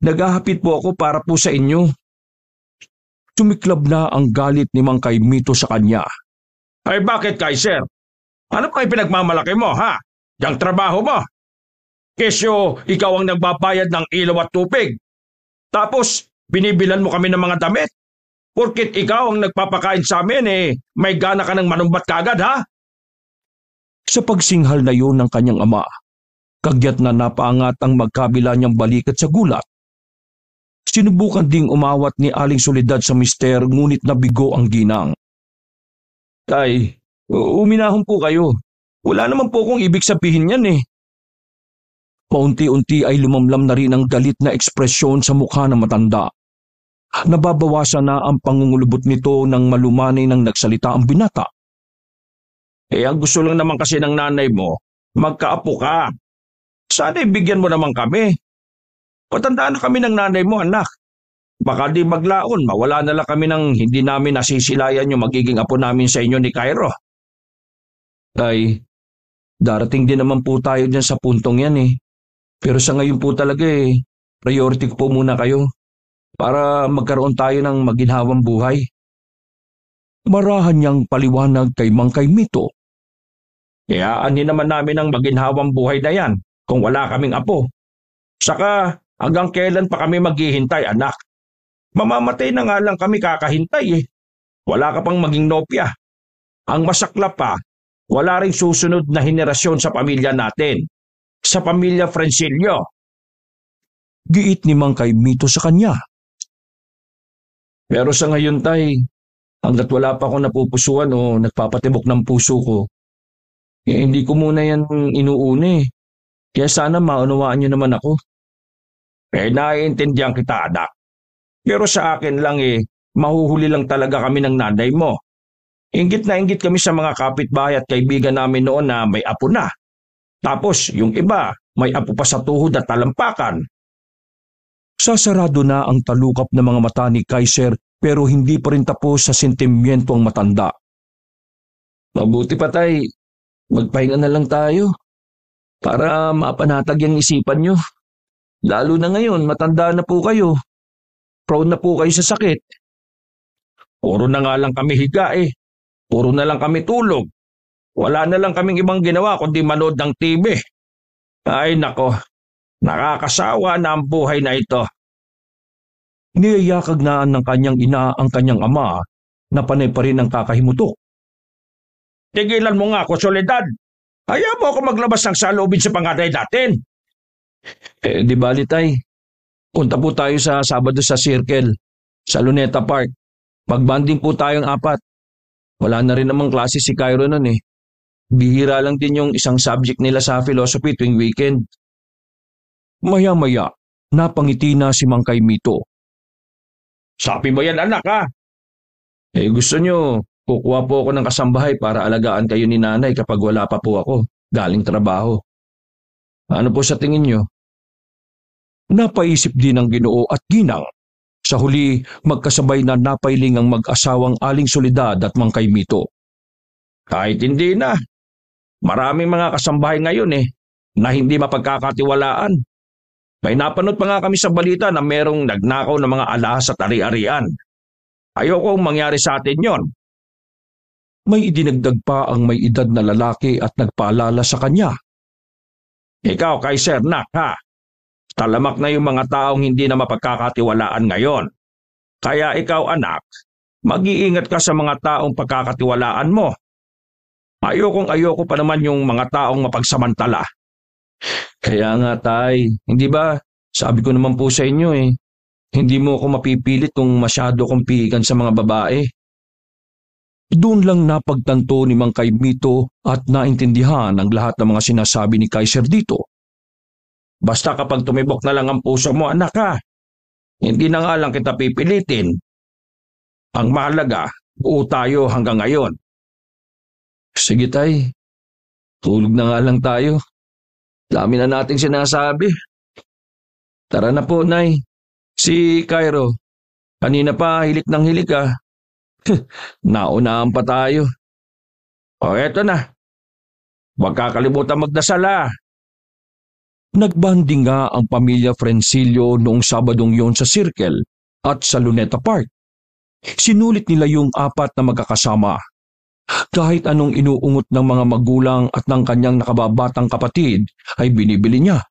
Naghahapit po ako para po sa inyo. Tumiklab na ang galit ni Mang Kaimito sa kanya. Ay bakit, Kaiser? Ano pa pinagmamalaki mo, ha? Yang trabaho mo? Kesyo, ikaw ang nagbabayad ng ilaw at tubig. Tapos, binibilan mo kami ng mga damit. Porkit ikaw ang nagpapakain sa amin may gana ka ng manumbat kagad, ha? Sa pagsinghal na yun ng kanyang ama, kagyat na napaangat ang magkabila niyang balikat sa gulat. Sinubukan ding umawat ni Aling Soledad sa mister ngunit nabigo ang ginang. Tay, uminahon po kayo. Wala naman po kung ibig sabihin yan eh. Paunti-unti ay lumamlam na rin ang galit na ekspresyon sa mukha ng matanda. Nababawasan na ang pangungulubot nito nang malumanay nang nagsalita ang binata. Ang gusto lang naman kasi ng nanay mo, magkaapo ka. Sana ibigyan mo naman kami. Patandaan na kami ng nanay mo, anak. Baka di maglaon, mawala na lang kami ng hindi namin nasisilayan yung magiging apo namin sa inyo ni Cairo. Tay, darating din naman po tayo dyan sa puntong yan eh. Pero sa ngayon po talaga priority ko po muna kayo para magkaroon tayo ng maginhawang buhay. Marahan niyang paliwanag kay Mang Kaimito. Aanin naman namin ang maginhawang buhay na yan kung wala kaming apo. Saka hanggang kailan pa kami maghihintay, anak? Mamamatay na nga lang kami kakahintay eh. Wala ka pang maging nopya. Ang masaklap pa, wala ring susunod na henerasyon sa pamilya natin. Sa pamilya Francilio. Giit ni Mang Kaimito sa kanya. Pero sa ngayon tay, hanggat wala pa akong napupusuan o nagpapatibok ng puso ko, hindi ko muna yan inuuna eh. Kaya sana maunawaan niyo naman ako. Naiintindihan kita, anak. Pero sa akin lang mahuhuli lang talaga kami ng nanay mo. Inggit na inggit kami sa mga kapitbahay at kaibigan namin noon na may apo na. Tapos yung iba, may apo pa sa tuhod at talampakan. Sasarado na ang talukap ng mga mata ni Kaiser pero hindi pa rin tapos sa sentimiento ang matanda. Mabuti pa tay, magpahinga na lang tayo para mapanatag yung isipan nyo. Lalo na ngayon, matanda na po kayo. Prone na po kayo sa sakit. Puro na nga lang kami higa Puro na lang kami tulog. Wala na lang kaming ibang ginawa kundi manood ng TV. Ay nako, nakakasawa na ang buhay na ito. Niyayakagnaan ng kanyang ina ang kanyang ama na panay pa rin ang kakahimutok. Tigilan mo nga ako, Soledad. Ayaw mo ako maglabas ng saloobin sa panganay natin. Di bali tay. Punta po tayo sa Sabado sa Circle, sa Luneta Park. Magbanding po tayong 4. Wala na rin namang klase si Cairo nun Bihira lang din yung isang subject nila sa philosophy tuwing weekend. Maya-maya, napangiti na si Mang Kaimito. Sabi mo yan, anak ha? Gusto nyo, kukuha po ako ng kasambahay para alagaan kayo ni nanay kapag wala pa po ako, galing trabaho. Ano po sa tingin nyo? Napaisip din ng Ginoo at ginang. Sa huli, magkasabay na napailing ang mag-asawang Aling Soledad at Mang Kaimito. Kahit hindi na. Maraming mga kasambahay ngayon na hindi mapagkakatiwalaan. May napanood pa nga kami sa balita na merong nagnakaw ng mga alahas at ari-arian. Ayokong mangyari sa atin yon. May idinagdag pa ang may edad na lalaki at nagpaalala sa kanya. Ikaw, Kaiser, nak ha? Talamak na yung mga taong hindi na mapagkakatiwalaan ngayon. Kaya ikaw, anak, mag-iingat ka sa mga taong pagkakatiwalaan mo. Ayoko pa naman yung mga taong mapagsamantala. Kaya nga tay, hindi ba, sabi ko naman po sa inyo hindi mo ako mapipilit kung masyado kong pihikan sa mga babae. Doon lang napagtanto ni Mang Kaimito at naintindihan ang lahat ng mga sinasabi ni Kaiser dito. Basta kapag tumibok na lang ang puso mo, anak ha, hindi na nga lang kita pipilitin. Ang mahalaga, buo tayo hanggang ngayon. Sige tay, tulog na nga lang tayo. Dami na nating sinasabi. Tara na po, Nay. Si Cairo, kanina pa hilik ng hilik Naunahan pa tayo. O eto na. Huwag kakalimutan magdasal Nagbanding nga ang pamilya Francilio noong Sabadong yon sa Circle at sa Luneta Park. Sinulit nila yung 4 na magkakasama. Kahit anong inuungot ng mga magulang at ng kanyang nakababatang kapatid ay binibili niya.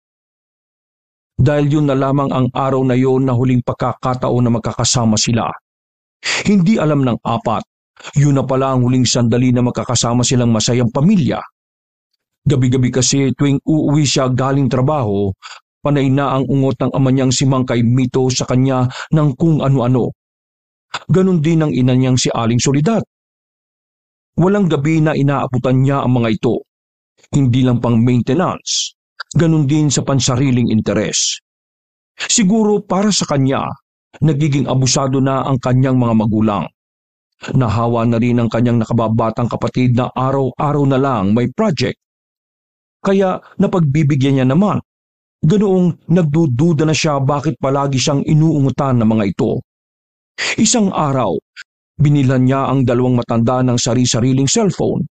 Dahil yun na lamang ang araw na yon na huling pagkakataon na magkakasama sila. Hindi alam ng 4, yun na pala ang huling sandali na magkakasama silang masayang pamilya. Gabi-gabi kasi tuwing uuwi siya galing trabaho panay na ang ungot ng ama niyang si Mang Kaimito sa kanya ng kung ano-ano. Ganon din ang ina niyang si Aling Soledad. Walang gabi na inaabutan niya ang mga ito. Hindi lang pang maintenance, ganon din sa pansariling interes. Siguro para sa kanya, nagiging abusado na ang kanyang mga magulang. Nahawa na rin ang kanyang nakababatang kapatid na araw-araw na lang may project. Kaya napagbibigyan niya naman. Ganoong nagdududa na siya bakit palagi siyang inuungutan ng mga ito. Isang araw, binilan niya ang dalawang matanda ng sari-sariling cellphone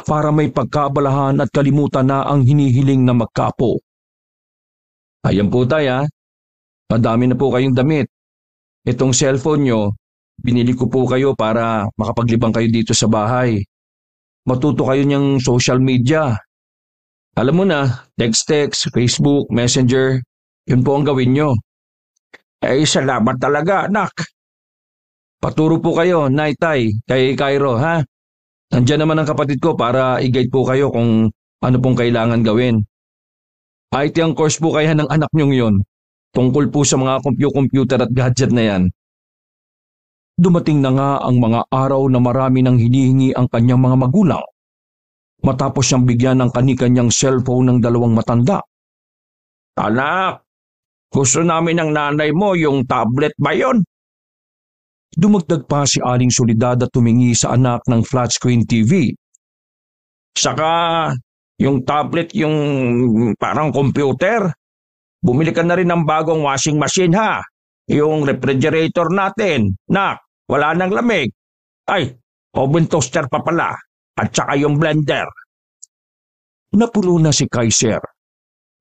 para may pagkaabalahan at kalimutan na ang hinihiling na magkapo. Ayan po tayo, madami na po kayong damit. Itong cellphone nyo, binili ko po kayo para makapaglibang kayo dito sa bahay. Matuto kayo niyang social media. Alam mo na, text, Facebook, Messenger, yun po ang gawin nyo. Salamat talaga, anak. Paturo po kayo, Nay-Tay, kay Cairo, ha? Nandiyan naman ang kapatid ko para i-guide po kayo kung ano pong kailangan gawin. IT ang course po kaya ng anak niyong yon. Tungkol po sa mga computer at gadget na yan. Dumating na nga ang mga araw na marami nang hinihingi ang kanyang mga magulang. Matapos siyang bigyan ng kani-kanyang cellphone ng dalawang matanda. Anak, gusto namin ng nanay mo yung tablet ba yon? Dumagdag pa si Aling Soledad at tumingi sa anak ng flat screen TV. Saka yung tablet yung parang computer. Bumili ka na rin ng bagong washing machine ha. Yung refrigerator natin. Nak, wala nang lamig. Ay, oven toaster pa pala. At saka yung blender. Napulo na si Kaiser.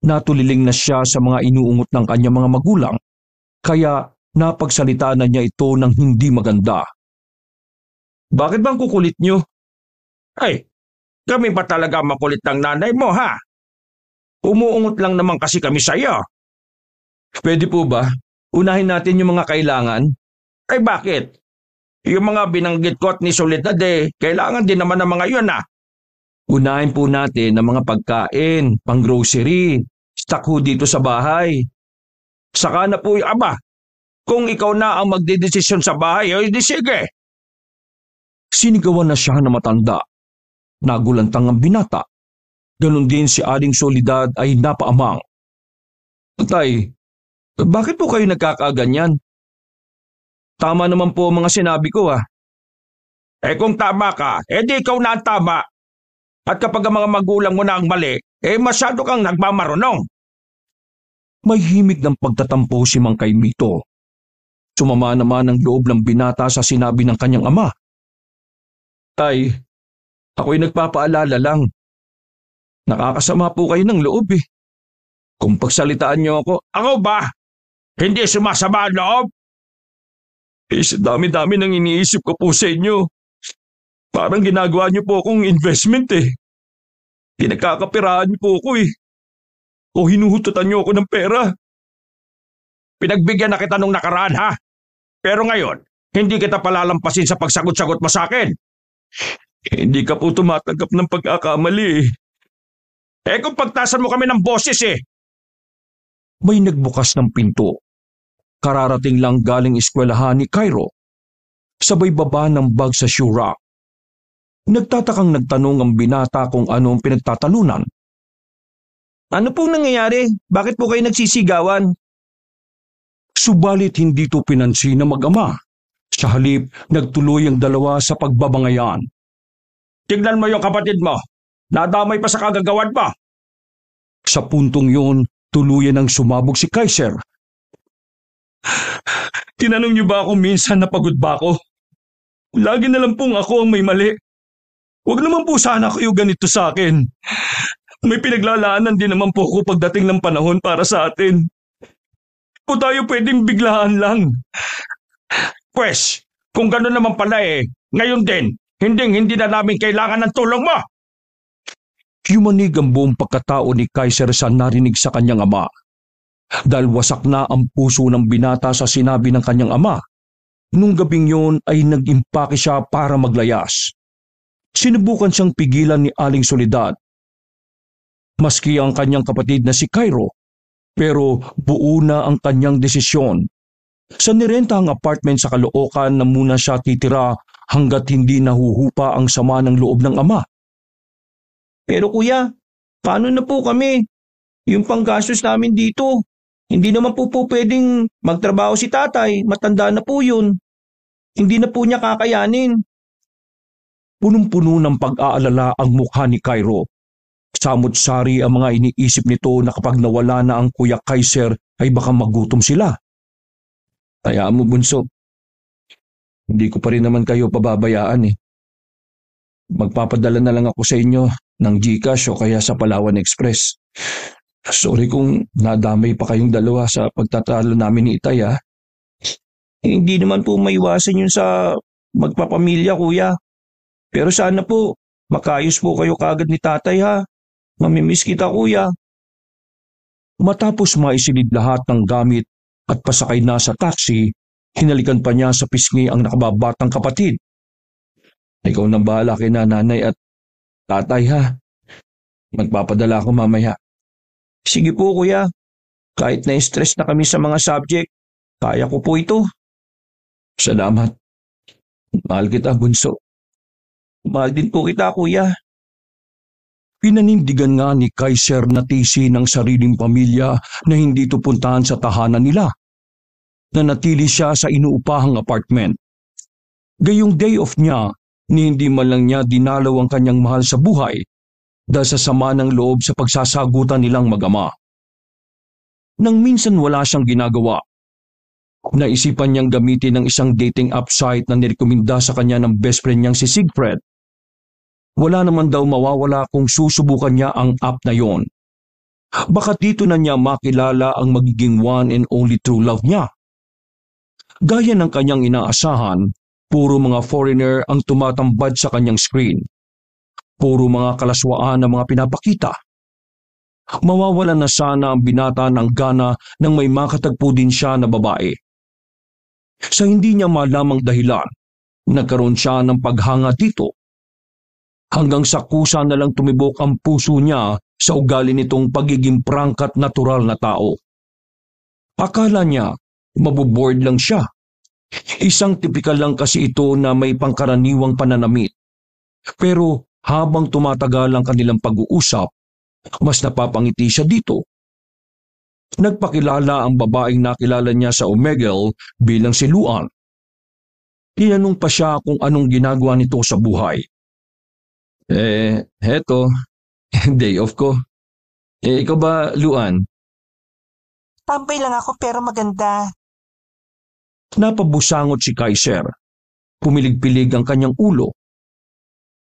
Natuliling na siya sa mga inuungot ng kanyang mga magulang. Kaya napagsalita na niya ito ng hindi maganda. Bakit bang kukulit niyo? Ay, kami ba talaga makulit ng nanay mo ha? Umuungot lang naman kasi kami sa iyo. Pwede po ba? Unahin natin yung mga kailangan? Ay bakit? Yung mga binanggit ko at ni Soledad kailangan din naman ng mga yun ha. Unahin po natin ang mga pagkain, pang-grocery, stock ho dito sa bahay. Saka na po yung aba. Kung ikaw na ang magdedesisyon sa bahay, di sige. Sinigawan na siya na matanda. Nagulantang ang binata. Ganon din si Aling Soledad ay napaamang. Tay, bakit po kayo nagkakaganyan? Tama naman po ang mga sinabi ko ha. Kung tama ka, di ikaw na ang tama. At kapag ang mga magulang mo na ang mali, masyado kang nagmamarunong. May himig ng pagtatampo si Mang Kaimito. Sumama naman ang loob ng binata sa sinabi ng kanyang ama. Tay, ako'y nagpapaalala lang. Nakakasama po kayo ng loob. Kung pagsalitaan niyo ako ba? Hindi sumasama ang loob? Sa dami-dami nang iniisip ko po sa inyo. Parang ginagawa niyo po akong investment Pinagkakapirahan niyo po ako O hinuhututan niyo ako ng pera. Pinagbigyan na kita nung nakaraan ha? Pero ngayon, hindi kita palalampasin sa pagsagot-sagot mo sa akin. Hindi ka po tumatanggap ng pagkakamali. Kung pagtasan mo kami ng boses May nagbukas ng pinto. Kararating lang galing eskwelahan ni Cairo. Sabay baba ng bag sa shoe rack. Nagtatakang nagtanong ang binata kung anong pinagtatalunan. Ano pong nangyayari? Bakit po kayo nagsisigawan? Subalit hindi ito pinansin ng mag-ama. Sa halip, nagtuloy ang dalawa sa pagbabangayan. Tignan mo yung kapatid mo. Nadamay pa sa kagagawan mo. Sa puntong yun, tuluyan ang sumabog si Kaiser. Tinanong niyo ba ako minsan na pagod ba ako? Lagi na lang pong ako ang may mali. Huwag naman po sana kayo ganito sa akin. May pinaglalaanan din naman po ako pagdating ng panahon para sa atin. O tayo pwedeng biglaan lang. Pwes, kung gano'n naman pala ngayon din, hindi na namin kailangan ng tulong mo. Yumanig ang buong pagkatao ni Kaiser sa narinig sa kanyang ama. Dahil wasak na ang puso ng binata sa sinabi ng kanyang ama. Nung gabing yun ay nag-impake siya para maglayas. Sinubukan siyang pigilan ni Aling Soledad. Maski ang kanyang kapatid na si Cairo, Pero buo na ang kanyang desisyon. Sa nirenta ang apartment sa Caloocan na muna siya titira hanggat hindi nahuhupa ang sama ng loob ng ama. Pero kuya, paano na po kami? Yung panggastos namin dito. Hindi naman po pwedeng magtrabaho si tatay. Matanda na po yun. Hindi na po niya kakayanin. Punong-puno ng pag-aalala ang mukha ni Cairo. Samot-sari ang mga iniisip nito na kapag nawala na ang Kuya Kaiser ay baka magutom sila. Hayaan mo, bunso. Hindi ko pa rin naman kayo pababayaan eh. Magpapadala na lang ako sa inyo ng GCash o kaya sa Palawan Express. Sorry kung nadamay pa kayong dalawa sa pagtatalo namin ni Itay ha. Hindi naman po maiwasan yun sa magpapamilya kuya. Pero sana po, makayos po kayo kagad ni tatay ha. Mamimiss kita kuya. Matapos maisilid lahat ng gamit at pasakay na sa taxi, hinalikan pa niya sa pisngi ang nakababatang kapatid. Ikaw nang bahala kay nanay at tatay ha. Magpapadala ako mamaya. Sige po kuya, kahit na-stress na kami sa mga subject, kaya ko po ito. Salamat. Mahal kita, bunso. Mahal din po kita kuya. Pinanindigan nga ni Kaiser na tisi ng sariling pamilya na hindi tupuntahan sa tahanan nila. Nanatili siya sa inuupahang apartment. Gayong day off niya, ni hindi man lang niya dinalaw ang kanyang mahal sa buhay dahil sa sama ng loob sa pagsasagutan nilang mag-ama. Nang minsan wala siyang ginagawa, naisipan niyang gamitin ng isang dating app site na nirekomenda sa kanya ng best friend niyang si Siegfried. Wala naman daw mawawala kung susubukan niya ang app na yon. Baka dito na niya makilala ang magiging one and only true love niya. Gaya ng kanyang inaasahan, puro mga foreigner ang tumatambad sa kanyang screen. Puro mga kalaswaan ang mga pinapakita. Mawawalan na sana ang binata ng gana nang may makatagpo din siya na babae. Sa hindi niya malamang dahilan, nagkaroon siya ng paghanga dito. Hanggang sa kusa na lang tumibok ang puso niya sa ugali nitong pagiging prangkat natural na tao. Akala niya, maboboard lang siya. Isang tipikal lang kasi ito na may pangkaraniwang pananamit. Pero habang tumatagal ang kanilang pag-uusap, mas napapangiti siya dito. Nagpakilala ang babaeng nakilala niya sa Omegle bilang si Luan. Tinanong pa siya kung anong ginagawa nito sa buhay. Heto, day off ko. Ikaw ba, Luan? Tambay lang ako pero maganda. Napabusangot si Kaiser. Pumilig-pilig ang kanyang ulo.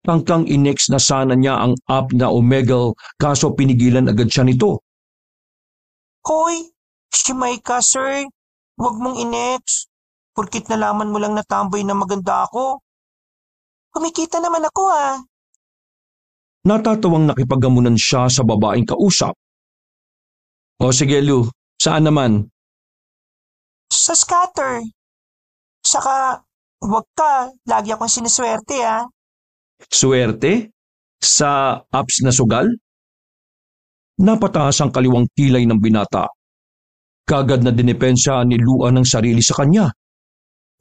Tangkang inex na sana niya ang app na Omegle kaso pinigilan agad siya nito. Hoy, si Maika sir, huwag mong inex. Porkit nalaman mo lang na tambay na maganda ako. Kumikita naman ako ah. Natatawang nakipaggamunan siya sa babaeng kausap. O sige Lu, saan naman? Sa scatter. Saka, huwag ka, lagi akong siniswerte ah. Swerte? Sa apps na sugal? Napataas ang kaliwang kilay ng binata. Kagad na dinepensya ni Luan ng sarili sa kanya.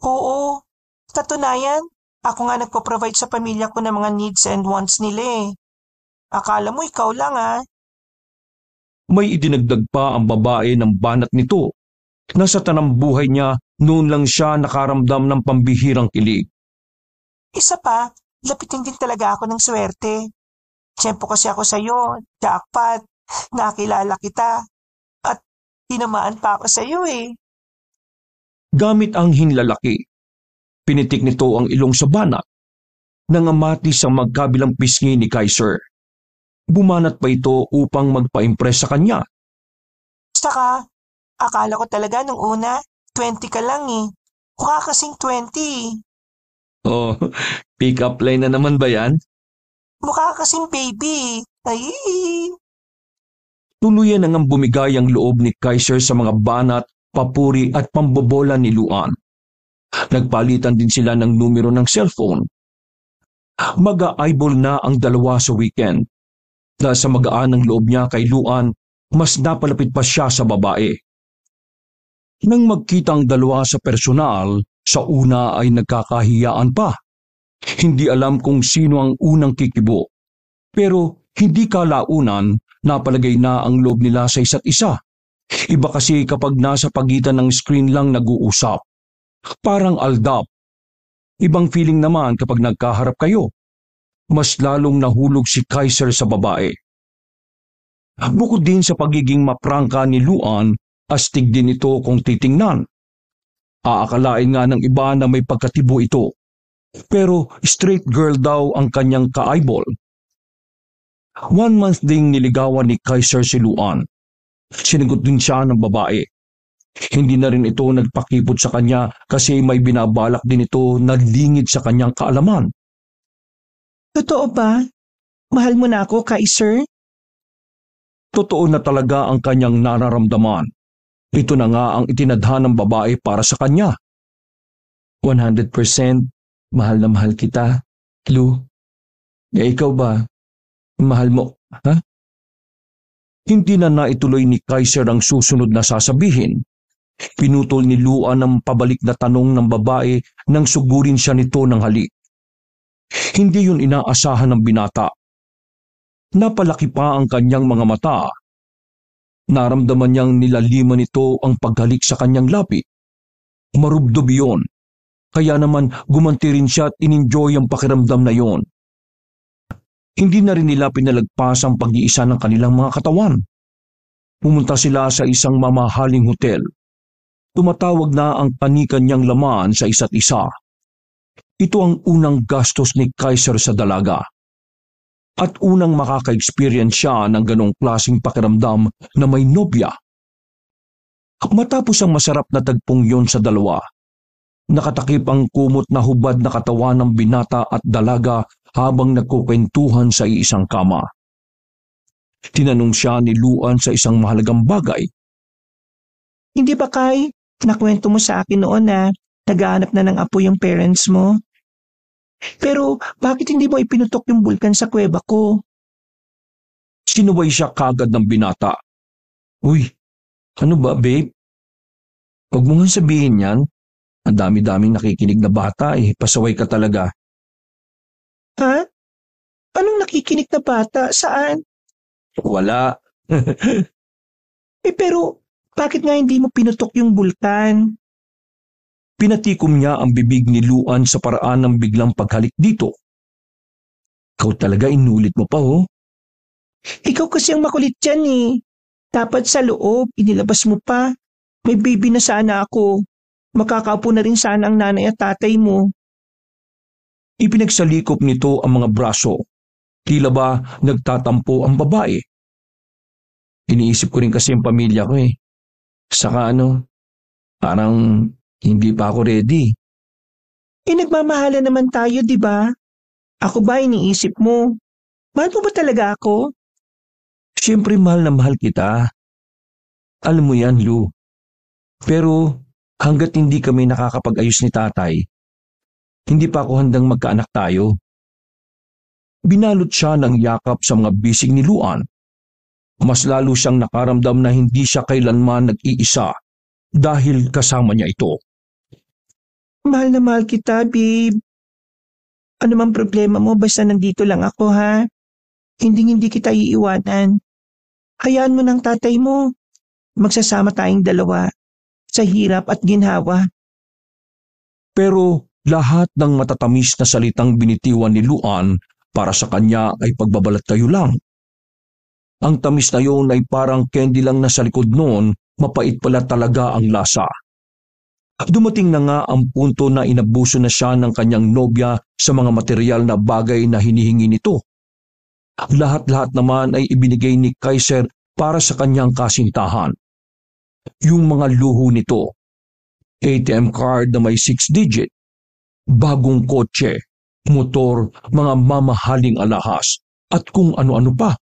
Oo, katunayan, ako nga nagpo-provide sa pamilya ko ng mga needs and wants nila eh. Akala mo ikaw lang ah. May idinagdag pa ang babae ng banat nito. Nasa tanang buhay niya, noon lang siya nakaramdam ng pambihirang kilig. Isa pa, lapitin din talaga ako ng swerte. Tiyempo kasi ako sa'yo, jackpot, nakilala kita, at tinamaan pa ako sa'yo eh. Gamit ang hinlalaki, pinitik nito ang ilong sa banat, nangamati sa magkabilang pisngi ni Kaiser. Bumanat pa ito upang magpa-impress sa kanya. Saka, akala ko talaga nung una, 20 ka lang eh. Mukha kasing 20. Oh, pick-up line na naman ba yan? Mukha kasing baby. Ay. Tuluyan nang bumigay ang loob ni Kaiser sa mga banat, papuri at pambobola ni Luan. Nagpalitan din sila ng numero ng cellphone. Mag-a-eyeball na ang dalawa sa weekend. Dahil sa magaan ng loob niya kay Luan, mas napalapit pa siya sa babae. Nang magkita ang dalawa sa personal, sa una ay nagkakahiyaan pa. Hindi alam kung sino ang unang kikibo. Pero hindi kalaunan, napalagay na ang loob nila sa isa't isa. Iba kasi kapag nasa pagitan ng screen lang nag-uusap. Parang aldab. Ibang feeling naman kapag nagkaharap kayo. Mas lalong nahulog si Kaiser sa babae. Bukod din sa pagiging maprangka ni Luan, astig din ito kung titingnan. Aakalain nga ng iba na may pagkatibo ito. Pero straight girl daw ang kanyang ka-eyeball. 1 month ding niligawan ni Kaiser si Luan. Sinagot din siya ng babae. Hindi na rin ito nagpakipot sa kanya kasi may binabalak din ito na lingid sa kanyang kaalaman. Totoo ba? Mahal mo na ako, Kaiser? Totoo na talaga ang kanyang nararamdaman. Ito na nga ang itinadhana ng babae para sa kanya. 100% mahal na mahal kita, Lu. Ikaw ba? Mahal mo, ha? Hindi na naituloy ni Kaiser ang susunod na sasabihin. Pinutol ni Luan ang pabalik na tanong ng babae nang sugurin siya nito ng halik. Hindi yun inaasahan ng binata. Napalaki pa ang kanyang mga mata. Naramdaman niyang nilaliman nito ang paghalik sa kanyang lapi. Marubdob yun. Kaya naman gumanti rin siya at in-enjoy ang pakiramdam na yon. Hindi na rin nila pinalagpas ang pag-iisa ng kanilang mga katawan. Pumunta sila sa isang mamahaling hotel. Tumatawag na ang kani-kanyang laman sa isa't isa. Ito ang unang gastos ni Kaiser sa dalaga. At unang makaka-experience siya ng ganong klaseng pakiramdam na may nobya. Matapos ang masarap na tagpong yon sa dalawa, nakatakip ang kumot na hubad na katawan ng binata at dalaga habang nagkukwentuhan sa iisang kama. Tinanong siya ni Luan sa isang mahalagang bagay. Hindi ba, Kai? Nakwento mo sa akin noon na naghahanap na ng apo yung parents mo. Pero bakit hindi mo ipinutok yung bulkan sa kuweba ko? Sinuway siya kagad ng binata. Uy, ano ba, babe? Huwag mo nga sabihin yan. Ang dami-daming nakikinig na bata pasaway ka talaga. Ha? Anong nakikinig na bata? Saan? Wala. Pero bakit nga hindi mo pinutok yung bulkan? Pinatikom niya ang bibig ni Luan sa paraan ng biglang paghalik dito. Ikaw talaga inulit mo pa, oh. Ikaw kasi ang makulit dyan eh. Dapat sa loob, inilabas mo pa. May baby na sana ako. Makakaupo na rin sana ang nanay at tatay mo. Ipinagsalikop nito ang mga braso. Tila ba nagtatampo ang babae. Iniisip ko rin kasi ang pamilya ko eh. Saka parang hindi pa ako ready. Nagmamahala naman tayo, di ba? Ako ba iniisip mo? Mahal mo ba talaga ako? Siyempre mahal na mahal kita. Alam mo yan, Lu. Pero hanggat hindi kami nakakapag-ayos ni tatay, hindi pa ako handang magkaanak tayo. Binalot siya ng yakap sa mga bisig ni Luan. Mas lalo siyang nakaramdam na hindi siya kailanman nag-iisa dahil kasama niya ito. Mahal na mahal kita, babe. Ano mang problema mo basta nandito lang ako, ha? Hindi kita iiwanan. Hayaan mo ng tatay mo. Magsasama tayong dalawa sa hirap at ginhawa. Pero lahat ng matatamis na salitang binitiwan ni Luan para sa kanya ay pagbabalat kayo lang. Ang tamis na yun ay parang candy lang na sa likod noon, mapait pala talaga ang lasa. Dumating na nga ang punto na inabuso na siya ng kanyang nobya sa mga material na bagay na hinihingi nito. Lahat-lahat naman ay ibinigay ni Kaiser para sa kanyang kasintahan. Yung mga luho nito, ATM card na may 6 digit, bagong kotse, motor, mga mamahaling alahas, at kung ano-ano pa.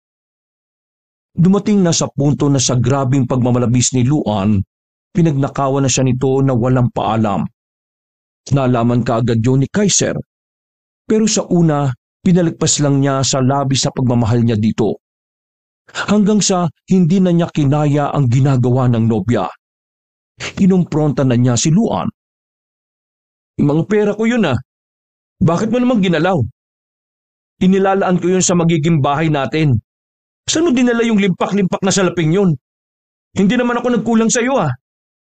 Dumating na sa punto na sa grabing pagmamalabis ni Luan, pinagnakawan na siya nito na walang paalam. Nalaman kaagad yun ni Kaiser. Pero sa una, pinalagpas lang niya sa labis na pagmamahal niya dito. hanggang sa hindi na niya kinaya ang ginagawa ng nobya. Inumpronta na niya si Luan. Mga pera ko yun ah. Bakit mo naman ginalaw? Inilalaan ko yun sa magiging bahay natin. Saan mo dinala yung limpak-limpak na salaping yun? Hindi naman ako nagkulang sa iyo ah.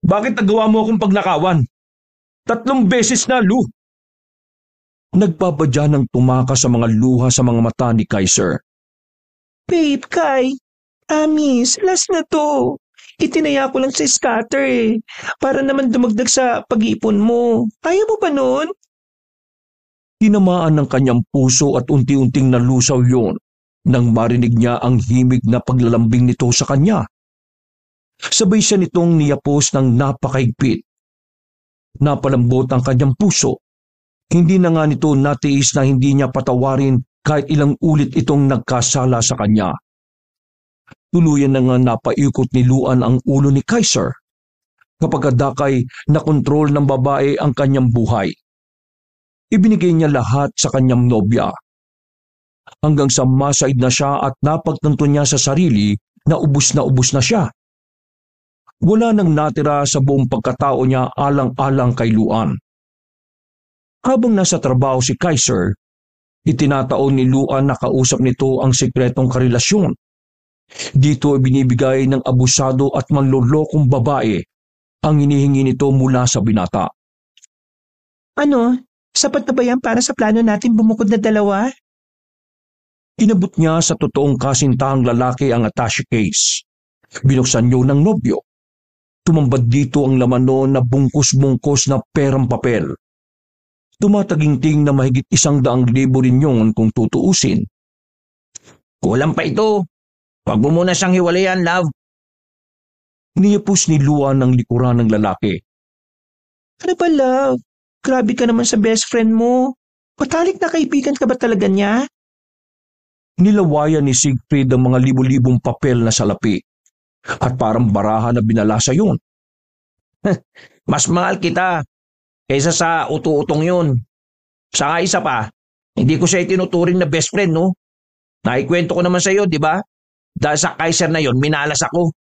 Bakit nagawa mo akong pagnakawan? 3 beses na, Lu. Nagbabadya ng tumakas sa mga luha sa mga mata ni Kaiser. Babe, Kai. Amis, last na to. Itinaya ko lang sa scatter eh. Para naman dumagdag sa pag-iipon mo. Ayaw mo ba nun? Tinamaan ng kanyang puso at unti-unting nalusaw yon nang marinig niya ang himig na paglalambing nito sa kanya. Sabay siya nitong niyapos ng napakahigpit. Napalambot ang kanyang puso. Hindi na nga nito natiis na hindi niya patawarin kahit ilang ulit itong nagkasala sa kanya. Tuluyan na nga napaikot ni Luan ang ulo ni Kaiser kapag adakay na kontrol ng babae ang kanyang buhay. Ibinigay niya lahat sa kanyang nobya. Hanggang sa masaid na siya at napagtanto niya sa sarili na ubus na siya. Wala nang natira sa buong pagkatao niya alang-alang kay Luan. Habang nasa trabaho si Kaiser, itinataon ni Luan na kausap nito ang sikretong karelasyon. Dito ibinibigay ng abusado at manlolokong babae ang hinihingi nito mula sa binata. Ano? Sapat na ba yan para sa plano natin bumukod na 2? Inabot niya sa totoong kasintahang lalaki ang attache case. Binuksan niyo ng nobyo. Tumambad dito ang laman noon na bungkus-bungkus na perang papel. Tumataginting na mahigit 100,000 rin yun kung tutuusin. Kulang pa ito. Huwag mo muna siyang hiwalayan, love. Niyapos ni Luan ang likuran ng lalaki. Ano ba, love? Grabe ka naman sa best friend mo. Matalik na kaibigan ka ba talaga niya? Nilawayan ni Siegfried ang mga libu-libong papel na salapi at parang baraha na binalasa yun. Mas mahal kita kaysa sa utu-utong yun. Saka isa pa, hindi ko siya itinuturing na best friend, no? Naikwento ko naman sa iyo, di ba? Dahil sa Kaiser na yon, minalas ako.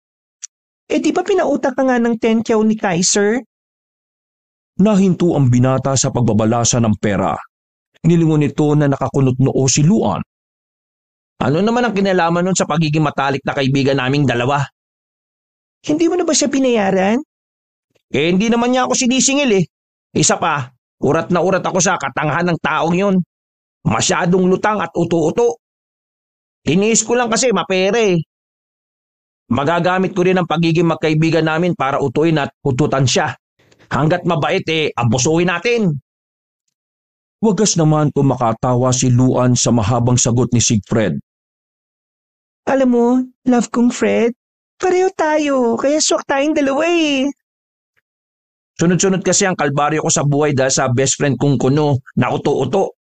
Eh di ba pinautak ka nga ng 10K ni Kaiser? Nahinto ang binata sa pagbabalasa ng pera. Nilingon nito na nakakunot noo si Luan. Ano naman ang kinalaman nun sa pagiging matalik na kaibigan naming dalawa? Hindi mo na ba siya binayaran? Eh hindi naman niya ako sinisingil eh. Isa pa, urat na urat ako sa katanghan ng taong yun. Masyadong lutang at uto-uto. Tiniis ko lang kasi mapera eh. Magagamit ko rin ang pagiging magkaibigan namin para utuin at ututan siya. Hanggat mabait eh, abusuhin natin. Wagas naman kung makatawa si Luan sa mahabang sagot ni Siegfried. Alam mo, love kong Fred, pareho tayo, kaya swak tayong dalawa eh. Sunod-sunod kasi ang kalbaryo ko sa buhay dahil sa best friend kong kuno na uto-uto.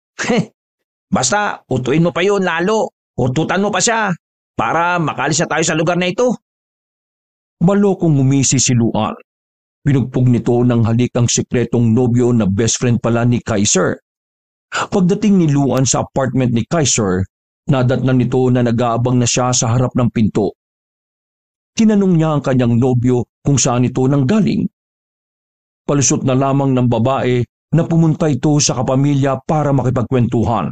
Basta, utuin mo pa yun lalo. Ututan mo pa siya para makalis na tayo sa lugar na ito. Malokong ngumisi si Luan. Pinugpog nito ng halik ang sikretong nobyo na best friend pala ni Kaiser. Pagdating ni Luan sa apartment ni Kaiser, nadatnan nito na nag-aabang na siya sa harap ng pinto. Tinanong niya ang kanyang nobyo kung saan ito nanggaling. Palusot na lamang ng babae na pumunta ito sa kapamilya para makipagkwentuhan.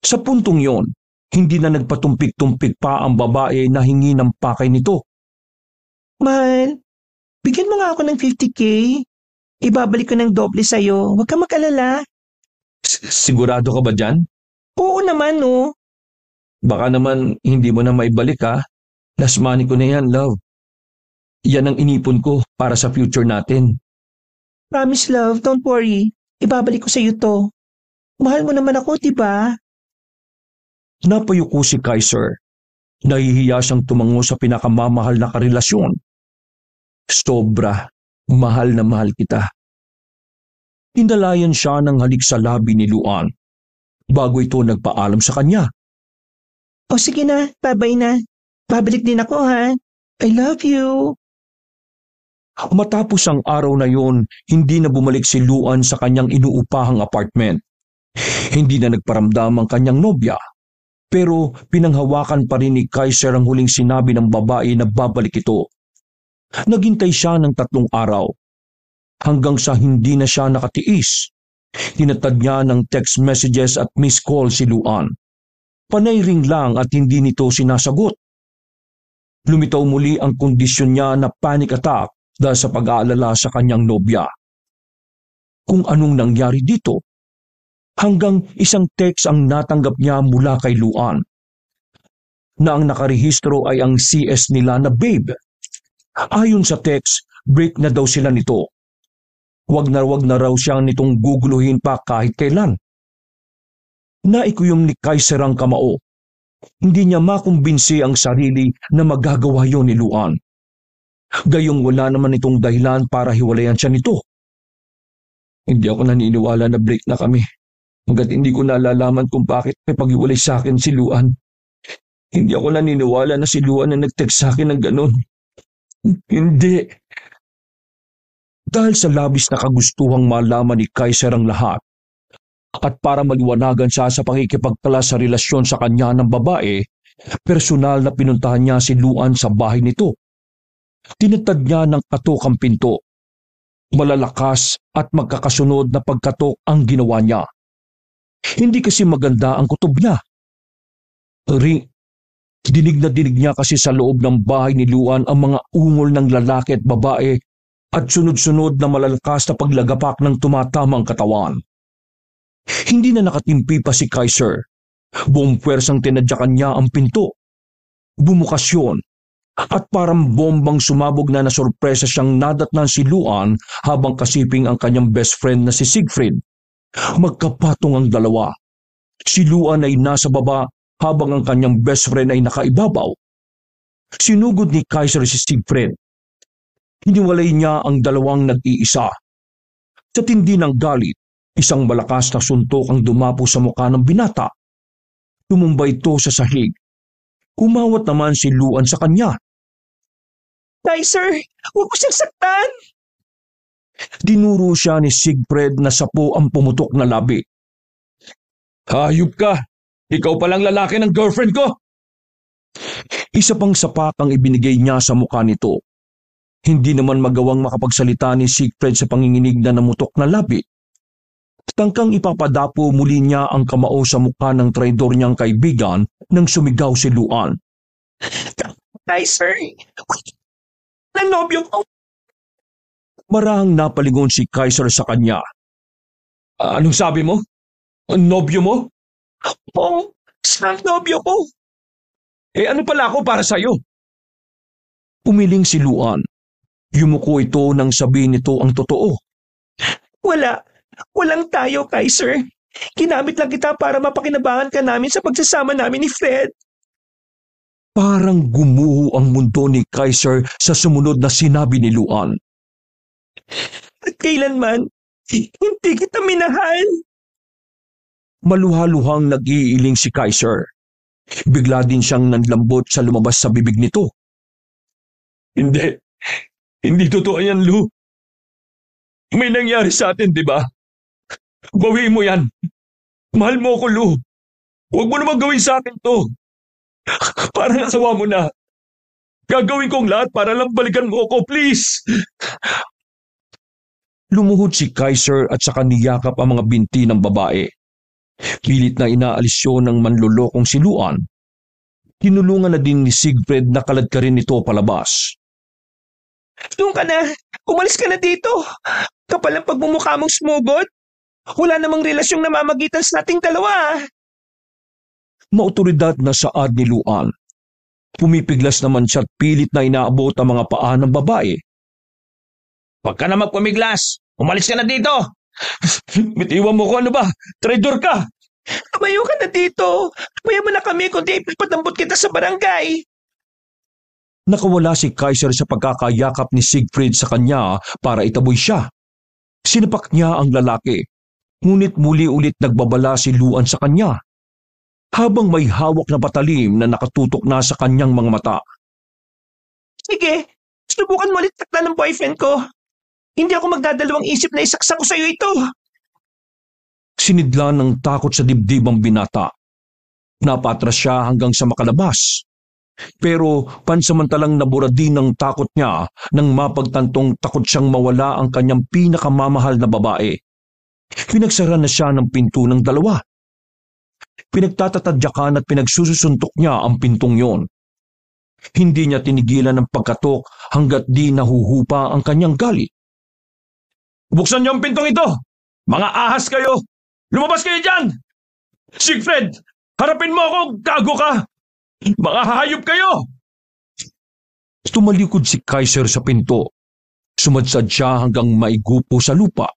Sa puntong yon, hindi na nagpatumpik-tumpik pa ang babae na hingi ng pakay nito. Mahal, bigyan mo nga ako ng 50K. Ibabalik ko ng doble sa'yo. Huwag ka mag-alala. Sigurado ka ba dyan? Oo naman, no. Baka naman hindi mo na maibalik ha. Last money ko na yan, love. Yan ang inipon ko para sa future natin. Promise, love. Don't worry. Ibabalik ko sa'yo to. Mahal mo naman ako, diba? Napayuko si Kaiser. Nahihiya siyang tumango sa pinakamamahal na karelasyon. Sobra, mahal na mahal kita. Hindalayan siya ng halik sa labi ni Luan. Bago ito nagpaalam sa kanya. O sige na, bye-bye na. Babalik din ako ha. I love you. Matapos ang araw na yon, hindi na bumalik si Luan sa kanyang inuupahang apartment. Hindi na nagparamdam ang kanyang nobya. Pero pinanghawakan pa rin ni Kaiser ang huling sinabi ng babae na babalik ito. Naghintay siya ng 3 araw. Hanggang sa hindi na siya nakatiis. Tinatad niya ng text messages at missed call si Luan. Panay ring lang at hindi nito sinasagot. Lumitaw muli ang kondisyon niya na panic attack dahil sa pag-aalala sa kanyang nobya. Kung anong nangyari dito, hanggang isang text ang natanggap niya mula kay Luan, na ang nakarehistro ay ang CS nila na Babe. Ayon sa text, break na daw sila nito. Wag na raw siyang nitong guguluhin pa kahit kailan. Naikuyom ni Kaiser ang kamao. Hindi niya makumbinsi ang sarili na magagawa yon ni Luan. Gayong wala naman itong dahilan para hiwalayan siya nito. Hindi ako naniniwala na break na kami. Hanggat hindi ko nalalaman kung bakit may paghiwalay sa akin si Luan. Hindi ako naniniwala na si Luan na nag-text sa akin ng ganun. Hindi. Dahil sa labis na kagustuhang malaman ni Kaiser ang lahat, at para maliwanagan siya sa pakikipagtala sa relasyon sa kanya ng babae, personal na pinuntahan niya si Luan sa bahay nito. Tinatad niya ng katok ang pinto. Malalakas at magkakasunod na pagkatok ang ginawa niya. Hindi kasi maganda ang kutob niya. Dinig na dinig niya kasi sa loob ng bahay ni Luan ang mga ungol ng lalaki at babae at sunod-sunod na malalakas na paglagapak ng tumatamang katawan. Hindi na nakatimpi pa si Kaiser. Buong pwersang tinadyakan niya ang pinto. Bumukas yun. At parang bombang sumabog na nasorpresa siyang nadatnan si Luan habang kasiping ang kanyang best friend na si Siegfried. Magkapatong ang dalawa. Si Luan ay nasa baba habang ang kanyang best friend ay nakaibabaw. Sinugod ni Kaiser si Siegfried. Hiniwalay niya ang dalawang nag-iisa. Sa tindi ng galit, isang malakas na suntok ang dumapo sa mukha ng binata. Tumumbay ito sa sahig. Umawat naman si Luan sa kanya. Kaiser, huwag mo siyang saktan! Dinuro siya ni Siegfried na sapo ang pumutok na labi. Hayop ka! Ikaw palang lalaki ng girlfriend ko! Isa pang sapak ang ibinigay niya sa mukha nito. Hindi naman magawang makapagsalita ni Siegfried sa panginginig na namutok na labi. Tangkang ipapadapo muli niya ang kamao sa mukha ng traidor niyang kaibigan nang sumigaw si Luan. Kaiser, ng nobyo ko. Marahang napalingon si Kaiser sa kanya. Anong sabi mo? Nobyo mo? Oo, sa nobyo ko. Ano pala ako para sa'yo? Umiling si Luan. Yumuko ito nang sabihin nito ang totoo. Walang tayo, Kaiser. Ginamit lang kita para mapakinabangan ka namin sa pagsasama namin ni Fred. Parang gumuho ang mundo ni Kaiser sa sumunod na sinabi ni Luan. At kailanman, hindi kita minahal. Maluhaluhang nag-iiling si Kaiser. Bigla din siyang nanlambot sa lumabas sa bibig nito. Hindi totoo yan, Lu. May nangyari sa atin, di ba? Bawiin mo yan. Mahal mo ako, Lu. Huwag mo naman gawin sa akin to. Parang nasawa mo na. Gagawin kong lahat para lang balikan mo ako, please. Lumuhod si Kaiser at saka niyakap ang mga binti ng babae. Pilit na inaalis yun ng manlolokong si Luan. Tinulungan na din ni Siegfried na kaladkarin nito palabas. Doon ka na. Umalis ka na dito. Kapal ang pagmumukha mong sumugod. Wala namang relasyong namamagitan sa ating dalawa. Maotoridad na saad ni Luan. Pumipiglas naman siya at pilit na inaabot ang mga paa ng babae. Huwag ka na magpumiglas. Umalis ka na dito. Bitiwan mo ko, ano ba? Traidor ka! Tumayo ka na dito. Tumayo mo na kami kundi ipatambot kita sa barangay. Nakawala si Kaiser sa pagkakayakap ni Siegfried sa kanya para itaboy siya. Sinapak niya ang lalaki, ngunit muli ulit nagbabala si Luan sa kanya, habang may hawak na patalim na nakatutok na sa kanyang mga mata. Sige, subukan mo ulit takla ng boyfriend ko. Hindi ako magdadalawang isip na isaksak ko sa iyo ito. Sinidlan ng takot sa dibdib ang binata. Napatras siya hanggang sa makalabas. Pero pansamantalang nabura din ng takot niya nang mapagtantong takot siyang mawala ang kanyang pinakamamahal na babae. Pinagsara na siya ng pinto ng dalawa. Pinagtatatadyakan at pinagsusuntok niya ang pintong yon. Hindi niya tinigilan ang pagkatok hanggat di nahuhupa ang kanyang galit. "Buksan niyo ang pintong ito! Mga ahas kayo! Lumabas kayo dyan! Siegfried! Harapin mo ako! Gago ka! Mga hayop kayo!" Tumalikod si Kaiser sa pinto. Sumadsad siya hanggang maigupo sa lupa.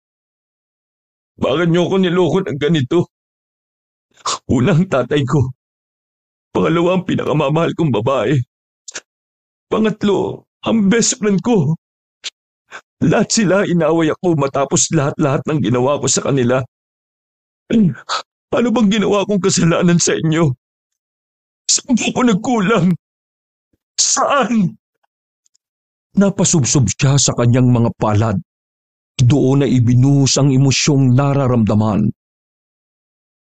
"Bakit niyo ako niloko ng ganito? Unang tatay ko. Pangalawa ang pinakamamahal kong babae. Pangatlo, ang best friend ko. Lahat sila inaway ako matapos lahat-lahat ng ginawa ko sa kanila. Ano bang ginawa kong kasalanan sa inyo? Saan po ko nagkulang? Saan?" Napasubsob siya sa kanyang mga palad. Doon na ibinuhos ang emosyong nararamdaman.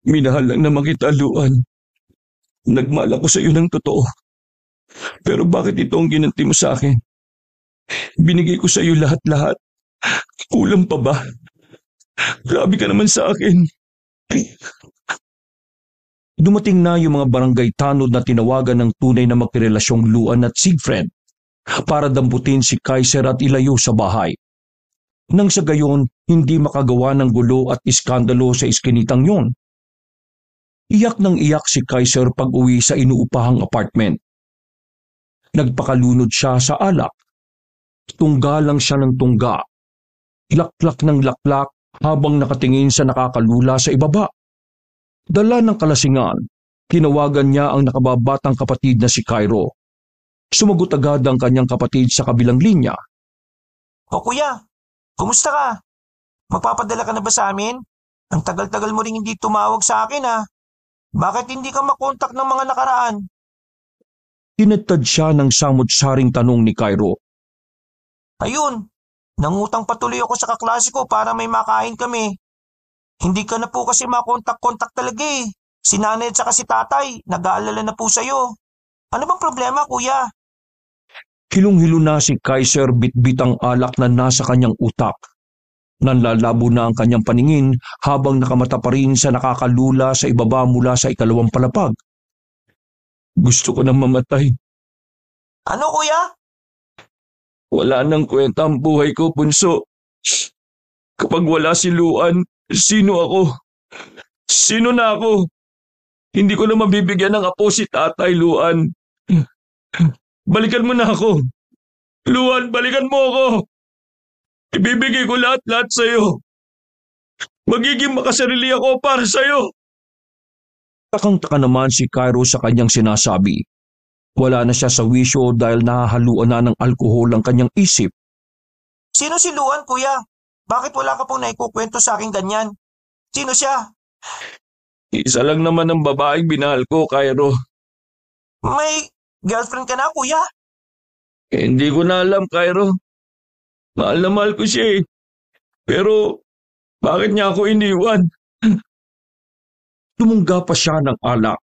"Minahal lang naman kita, Luan. Nagmahal ako sa iyo ng totoo. Pero bakit ito ang ginanti mo sa akin? Binigay ko sa iyo lahat-lahat. Kulang pa ba? Grabe ka naman sa akin." Dumating na yung mga barangay tanod na tinawagan ng tunay na magkarelasyong Luan at Siegfried para damputin si Kaiser at ilayo sa bahay. Nang sa gayon, hindi makagawa ng gulo at iskandalo sa iskinitang yon. Iyak ng iyak si Kaiser pag-uwi sa inuupahang apartment. Nagpakalunod siya sa alak. Tungga lang siya ng tungga. Laklak ng laklak habang nakatingin sa nakakalula sa ibaba. Dala ng kalasingan, tinawagan niya ang nakababatang kapatid na si Cairo. Sumagot agad ang kanyang kapatid sa kabilang linya. O kuya, kumusta ka? Magpapadala ka na ba sa amin? Ang tagal-tagal mo ring hindi tumawag sa akin ha. Bakit hindi ka makontak ng mga nakaraan? Tinatad siya ng samot-saring tanong ni Cairo. Ayun, nangutang patuloy ako sa kaklase ko para may makain kami. Hindi ka na po kasi makontak-kontak talaga eh. Si nanay at saka si tatay, nag-aalala na po sa'yo. Ano bang problema, kuya? Hilong-hilo na si Kaiser bitbit ang alak na nasa kanyang utak. Nanlalabo na ang kanyang paningin habang nakamata pa rin sa nakakalula sa ibaba mula sa ikalawang palapag. "Gusto ko nang mamatay. Ano, kuya? Wala nang kwenta ang buhay ko, bunso. Kapag wala si Luan, sino ako? Sino na ako? Hindi ko na mabibigyan ng apo si Tatay, Luan. Balikan mo na ako. Luan, balikan mo ako. Ibibigay ko lahat-lahat sa'yo. Magiging makasarili ako para sa'yo." Takang-taka naman si Cairo sa kanyang sinasabi. Wala na siya sa wisyo dahil nahahaluan na ng alkohol ang kanyang isip. Sino si Luan, kuya? Bakit wala ka pong naikukwento sa akin ganyan? Sino siya? Isa lang naman ang babaeng binahal ko, Cairo. May girlfriend ka na, kuya? Hindi ko na alam, Cairo. Mahal na mahal ko siya eh. Pero bakit niya ako iniwan? Tumungga pa siya ng alak.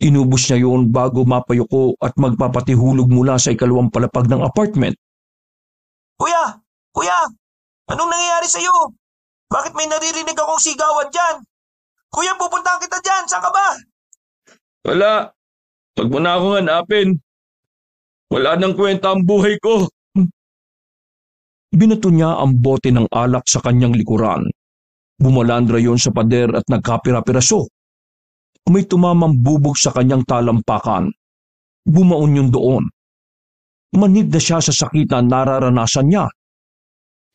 Inubos niya yun bago mapayuko at magpapatihulog mula sa ikalawang palapag ng apartment. Kuya! Kuya! Anong nangyayari sa'yo? Bakit may naririnig akong sigawan dyan? Kuya, pupuntahan kita dyan! Saan ka ba? Wala. Huwag mo na akong hanapin. Wala nang kwenta ang buhay ko. Binato niya ang bote ng alak sa kanyang likuran. Bumalandra yon sa pader at nagkapira-piraso. May tumamang bubog sa kanyang talampakan. Bumaon yun doon. Manid na siya sa sakit na nararanasan niya.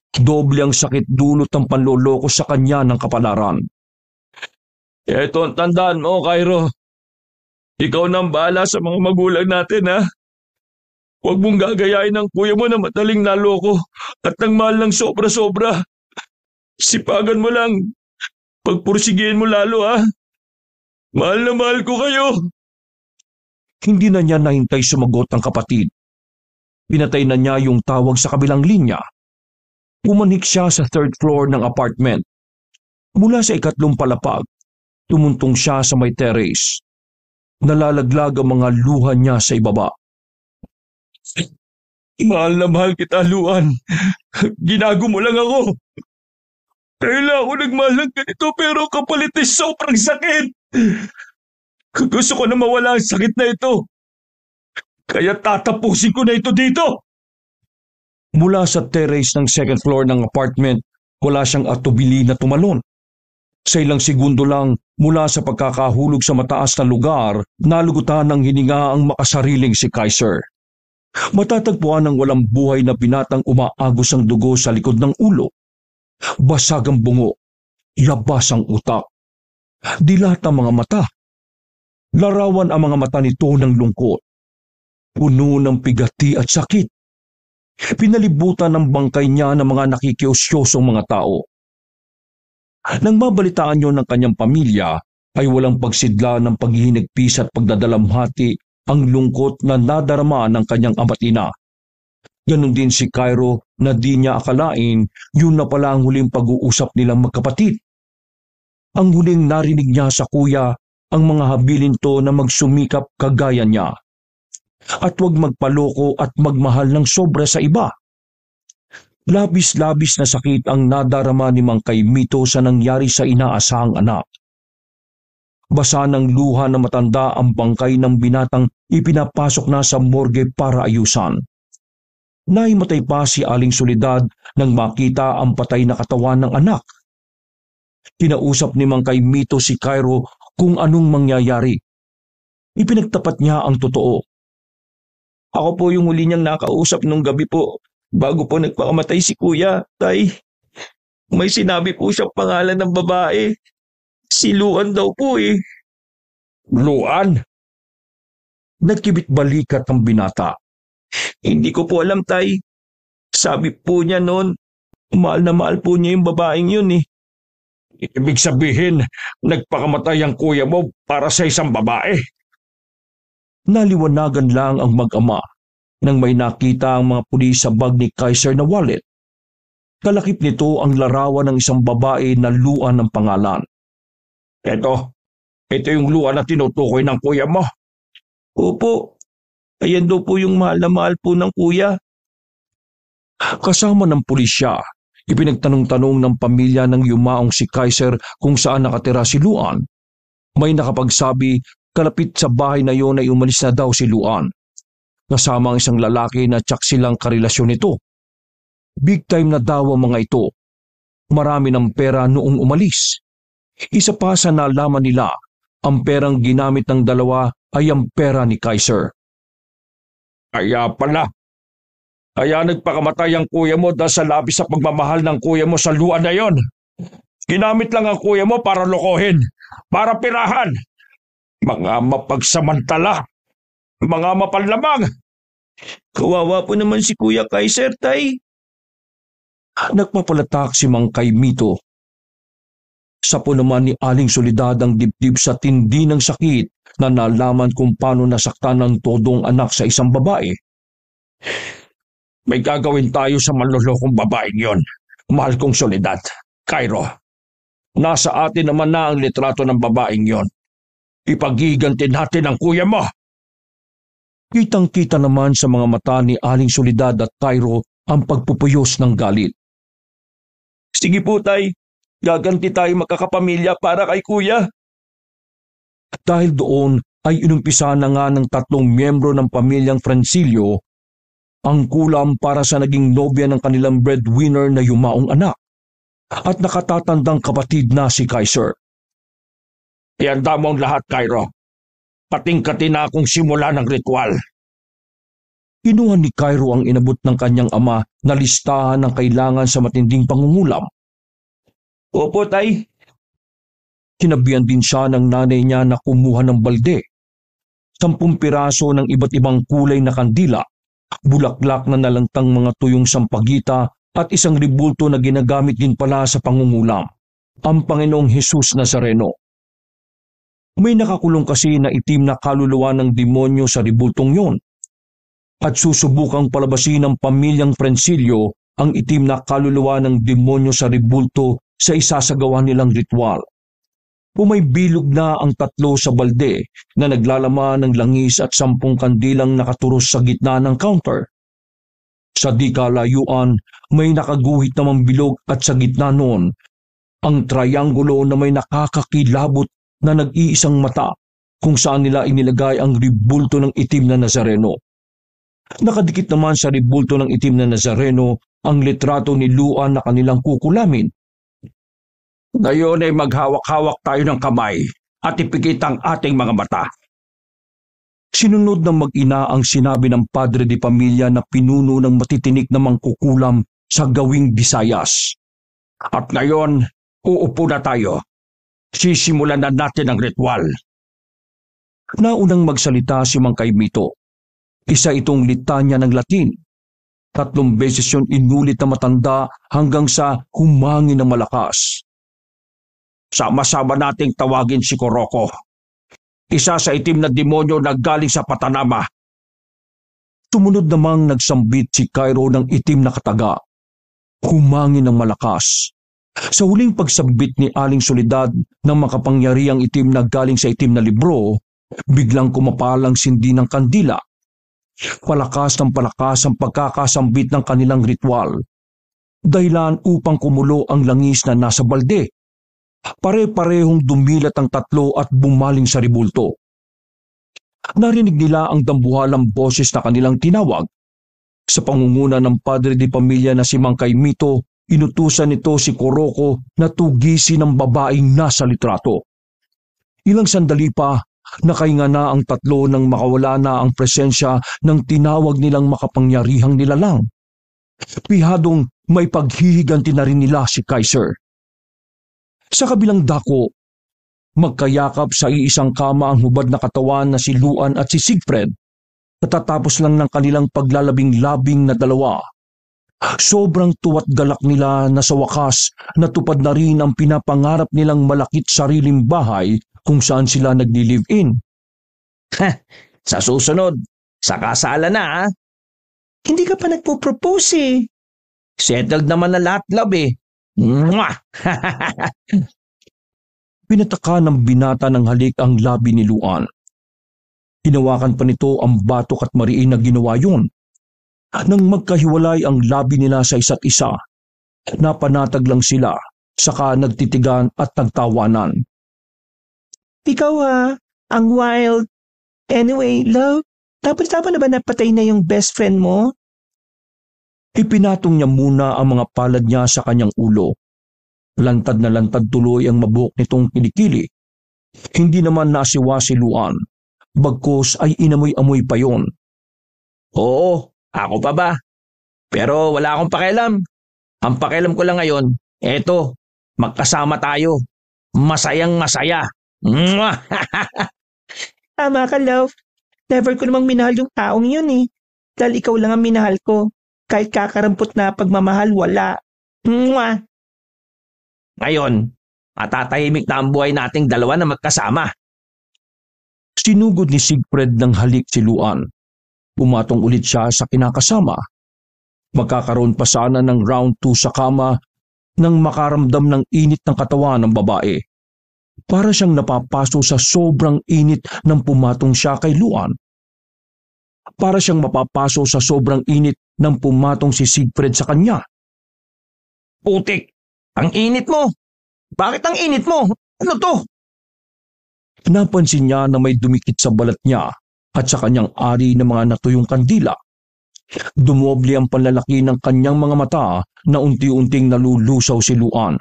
Doble ang sakit dulot ng panloloko sa kanya ng kapalaran. Ito ang tandaan mo, Cairo. Ikaw nang bahala sa mga magulang natin, ha? Huwag mong gagayain ang kuya mo na madaling naloko at nang mahal ng sobra-sobra. Sipagan mo lang. Pagpursigihin mo lalo, ha? Mahal na mahal ko kayo. Hindi na niya nahintay sumagot ang kapatid. Pinatay na niya yung tawag sa kabilang linya. Pumanik siya sa third floor ng apartment. Mula sa ikatlong palapag, tumuntong siya sa may terrace. Nalalaglag ang mga luha niya sa ibaba. Mahal na mahal kita, Luan. Ginago mo lang ako. Kailan ako nagmahal ng ganito pero kapalit ay sobrang sakit. Gusto ko na mawala ang sakit na ito. Kaya tatapusin ko na ito dito. Mula sa terrace ng second floor ng apartment, wala siyang atubili na tumalon. Sa ilang segundo lang mula sa pagkakahulog sa mataas na lugar, nalugutan ng hininga ang makasariling si Kaiser. Matatagpuan ng walang buhay na binatang umaagos ang dugo sa likod ng ulo. Basag ang bungo, labas ang utak. Dilat ang mga mata. Larawan ang mga mata nito ng lungkot. Puno ng pigati at sakit. Pinalibutan ng bangkay niya ng mga nakikiusyosong mga tao. Nang mabalitaan niyo ng kanyang pamilya, ay walang pagsidla ng paghihinagpis at pagdadalamhati ang lungkot na nadarama ng kanyang ama't ina. Ganon din si Cairo na di niya akalain yun na pala ang huling pag-uusap nilang magkapatid. Ang huling narinig niya sa kuya ang mga habilin to na magsumikap kagaya niya. At huwag magpaloko at magmahal ng sobra sa iba. Labis-labis na sakit ang nadarama ni Mang Kaimito sa nangyari sa inaasahang anak. Basa ng luha na matanda ang bangkay ng binatang ipinapasok na sa morgue para ayusan. Naimatay pa si Aling Soledad nang makita ang patay na katawan ng anak. Kinausap ni Mang Kaimito si Cairo kung anong mangyayari. Ipinagtapat niya ang totoo. Ako po yung huli niyang nakausap nung gabi po, bago po nagpakamatay si kuya, tay. May sinabi po siyang pangalan ng babae. Si Luan daw po eh. Luan? Nagkibit balikat ang binata. Hindi ko po alam, tay. Sabi po niya noon, mahal na mahal po niya yung babaeng yun eh. Ibig sabihin, nagpakamatay ang kuya mo para sa isang babae. Naliwanagan lang ang mag-ama nang may nakita ang mga pulis sa bag ni Kaiser na wallet. Kalakip nito ang larawan ng isang babae na Luan ng pangalan. Ito yung Luan na tinutukoy ng kuya mo. Opo, ayan daw po yung mahal na mahal po ng kuya. Kasama ng pulisya, ipinagtanong-tanong ng pamilya ng yumaong si Kaiser kung saan nakatira si Luan. May nakapagsabi, kalapit sa bahay na yon ay umalis na daw si Luan. Kasama ang isang lalaki na tsak silang karelasyon nito. Big time na daw ang mga ito. Marami ng pera noong umalis. Isa pa sa nalaman nila, ang perang ginamit ng dalawa ay ang pera ni Kaiser. Kaya pala. Kaya nagpakamatay ang kuya mo dahil sa labis sa pagmamahal ng kuya mo sa Luan na yon. Ginamit lang ang kuya mo para lokohin, para pirahan. Mga mapagsamantala, mga mapanlamang. Kawawa po naman si Kuya Kaiser, tay. Nagpapalatak si Mang Kaimito. Sapo naman ni Aling Soledad ang dibdib sa tindi ng sakit na nalaman kung paano nasaktan ng todong anak sa isang babae. May gagawin tayo sa manlolokong babaeng yon, mahal kong Soledad. Cairo, nasa atin naman na ang litrato ng babaeng yon. Ipagiganti natin ang kuya mo. Kitang-kita naman sa mga mata ni Aling Soledad at Cairo ang pagpupuyos ng galit. Sige po, tay. Gaganti tayo magkakapamilya para kay kuya. At dahil doon ay inumpisa na nga ng 3 miyembro ng pamilyang Francilio ang kulam para sa naging nobya ng kanilang breadwinner na yumaong anak at nakatatandang kapatid na si Kaiser. Ihanda mo ang lahat, Cairo. Pating-kati na akong simula ng ritual. Kinuha ni Cairo ang inabot ng kanyang ama na listahan ng kailangan sa matinding pangungulam. Opo, tay. Kinabihan din siya ng nanay niya na kumuha ng balde. 10 piraso ng iba't ibang kulay na kandila, bulaklak na nalantang mga tuyong sampagita at isang ribulto na ginagamit din pala sa pangungulam, ang Panginoong Hesus Nazareno. May nakakulong kasi na itim na kaluluwa ng demonyo sa ribultong yon. At susubukang palabasin ng pamilyang Francilio ang itim na kaluluwa ng demonyo sa ribulto sa isasagawa nilang ritual. Pumaybilog na ang tatlo sa balde na naglalaman ng langis at 10 kandilang nakaturos sa gitna ng counter. Sa di kalayuan, may nakaguhit namang bilog at sa gitna noon, ang triangulo na may nakakakilabot na nag-iisang mata kung saan nila inilagay ang ribulto ng itim na Nazareno. Nakadikit naman sa ribulto ng itim na Nazareno ang litrato ni Luan na kanilang kukulamin. Ngayon ay maghawak-hawak tayo ng kamay at ipikit ang ating mga mata. Sinunod ng mag-ina ang sinabi ng padre de pamilya na pinuno ng matitinik na mangkukulam sa gawing Visayas. At ngayon, uupo na tayo. Sisimulan na natin ang ritual. Naunang magsalita si Mang Caimito. Isa itong litanya ng Latin. 3 beses yon inulit na matanda hanggang sa humangin ng malakas. Sama-sama nating tawagin si Kuroko. Isa sa itim na demonyo na galing sa Patanama. Sumunod namang nagsambit si Cairo ng itim na kataga. Humangin ng malakas. Sa huling pagsambit ni Aling Soledad ng makapangyarihang itim na galing sa itim na libro, biglang kumapalang sindi ng kandila. Palakas ng palakas ang pagkakasambit ng kanilang ritual. Dahilan upang kumulo ang langis na nasa balde. Pare-parehong dumilat ang tatlo at bumaling sa ribulto. Narinig nila ang dambuhalang boses na kanilang tinawag. Sa pangunguna ng padre de pamilya na si Mang Caimito, inutusan nito si Kuroko na tugisin ng babaeng nasa litrato. Ilang sandali pa, nakahinga na ang tatlo nang makawala na ang presensya ng tinawag nilang makapangyarihang nilalang. Pihadong may paghihiganti na rin nila si Kaiser. Sa kabilang dako, magkayakap sa iisang kama ang hubad na katawan na si Luan at si Siegfried. Katatapos lang ng kanilang paglalabing-labing na dalawa. Sobrang tuwa't galak nila na sa wakas natupad na rin ang pinapangarap nilang malakit sariling bahay kung saan sila nagli-live-in. Sa susunod, sa kasala na ha? Hindi ka pa nagpo-propose eh. Settled naman na lahat, love eh. Mwah! Pinataka ng binata ng halik ang labi ni Luan. Hinawakan pa nito ang batok at mariin na ginawa yun. Nang magkahiwalay ang labi nila sa isa't isa, napanatag lang sila, saka nagtitigan at nagtawanan. Ikaw ang wild. Anyway, love, tapos na ba napatay na yung best friend mo? Ipinatong niya muna ang mga palad niya sa kanyang ulo. Lantad na lantad tuloy ang mabuhok nitong kilikili. Hindi naman nasiwa si Luan. Bagkus ay inamoy-amoy pa yon. Oo, ako pa ba? Pero wala akong pakialam. Ang pakialam ko lang ngayon, eto, magkasama tayo. Masayang masaya. Mwah! Tama ka, love. Never ko namang minahal yung taong yun eh. Dahil ikaw lang ang minahal ko. Kahit kakarampot na pagmamahal, wala. Mwah! Ngayon, matatahimik na ang buhay nating dalawa na magkasama. Sinugod ni Siegfried ng halik si Luan. Pumatong ulit siya sa kinakasama. Magkakaroon pa sana ng round 2 sa kama nang makaramdam ng init ng katawan ng babae. Para siyang napapaso sa sobrang init nang pumatong siya kay Luan. Para siyang mapapaso sa sobrang init nang pumatong si Siegfried sa kanya. Putik! Ang init mo! Bakit ang init mo? Ano to? Napansin niya na may dumikit sa balat niya at sa kanyang ari ng mga natuyong kandila. Dumoble ang panlalaki ng kanyang mga mata na unti-unting nalulusaw si Luan.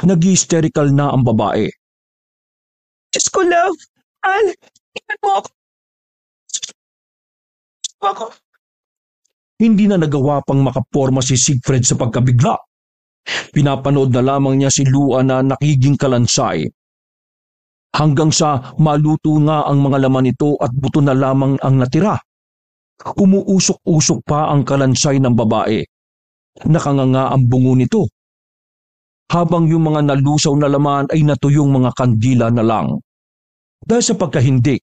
Nag-hysterical na ang babae. Diyos ko, love! Iwan mo ako! Ako. Hindi na nagawa pang makaporma si Siegfried sa pagkabigla. Pinapanood na lamang niya si Luan na nakiging kalansay. Hanggang sa maluto nga ang mga laman nito at buto na lamang ang natira. Umuusok-usok pa ang kalansay ng babae. Nakanganga ang bungo nito. Habang yung mga nalusaw na laman ay natuyong mga kandila na lang. Dahil sa pagkahindik,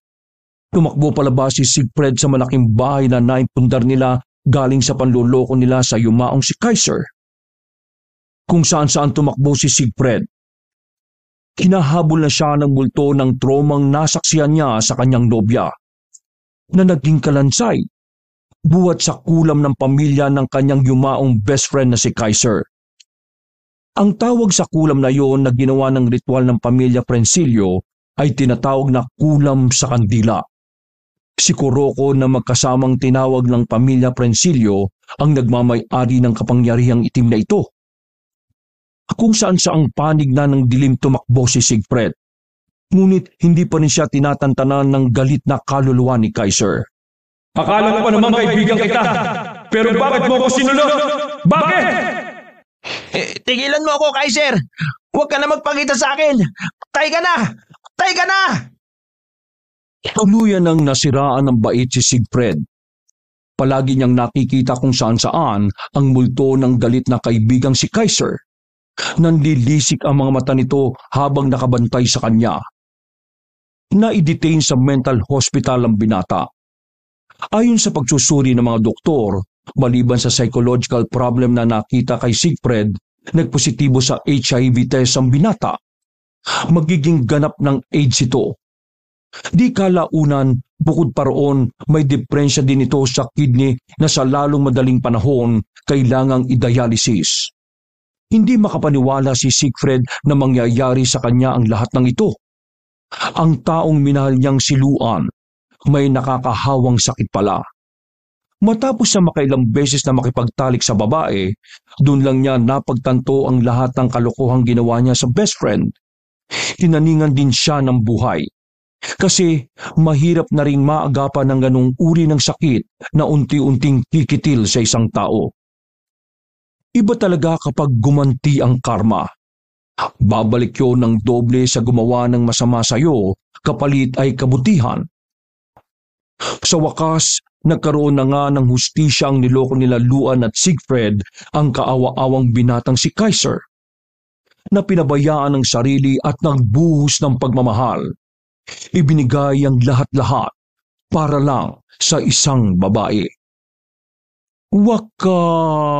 tumakbo palabas si Siegfried sa malaking bahay na naimpundar nila galing sa panluloko nila sa yumaong si Kaiser. Kung saan-saan tumakbo si Siegfried. Hinahabol na siya ng multo ng tromang nasaksiyan niya sa kanyang nobya, na naging kalansay buhat sa kulam ng pamilya ng kanyang yumaong best friend na si Kaiser. Ang tawag sa kulam na yon na ginawa ng ritual ng pamilya Prensilio ay tinatawag na kulam sa kandila. Si Kuroko na magkasamang tinawag ng pamilya Prensilio ang nagmamay-ari ng kapangyarihang itim na ito. Kung saan saang panig na ng dilim tumakbo si Siegfried. Ngunit hindi pa rin siya tinatantanan ng galit na kaluluwa ni Kaiser. Akala ko pa naman kaibigan kita, pero bakit mo ako sinunod? Bakit? Tigilan mo ako, Kaiser! Huwag ka na magpakita sa akin! Patay ka na! Patay ka na! Tuluyan ang nasiraan ng bait si Siegfried. Palagi niyang nakikita kung saan-saan ang multo ng galit na kaibigang si Kaiser. Nanlilisik ang mga mata nito habang nakabantay sa kanya. Na-detain sa mental hospital ang binata. Ayon sa pagsusuri ng mga doktor, maliban sa psychological problem na nakita kay Siegfried, nagpositibo sa HIV test ang binata. Magiging ganap ng AIDS ito. Di kalaunan, bukod pa roon, may depresya din ito sa kidney na sa lalong madaling panahon kailangang i-dialysis. Hindi makapaniwala si Siegfried na mangyayari sa kanya ang lahat ng ito. Ang taong minahal niyang si Luan, may nakakahawang sakit pala. Matapos sa makailang beses na makipagtalik sa babae, doon lang niya napagtanto ang lahat ng kalokohang ginawa niya sa best friend. Tinaningan din siya ng buhay. Kasi mahirap na ring maagapan ng ganung uri ng sakit na unti-unting kikitil sa isang tao. Iba talaga kapag gumanti ang karma. Babalik yun ng doble sa gumawa ng masama sa iyo, kapalit ay kabutihan. Sa wakas, nagkaroon na nga ng hustisya ang niloko nila Luan at Siegfried, ang kaawa-awang binatang si Kaiser, na pinabayaan ng sarili at nagbuhos ng pagmamahal. Ibinigay ang lahat-lahat para lang sa isang babae. Wakas!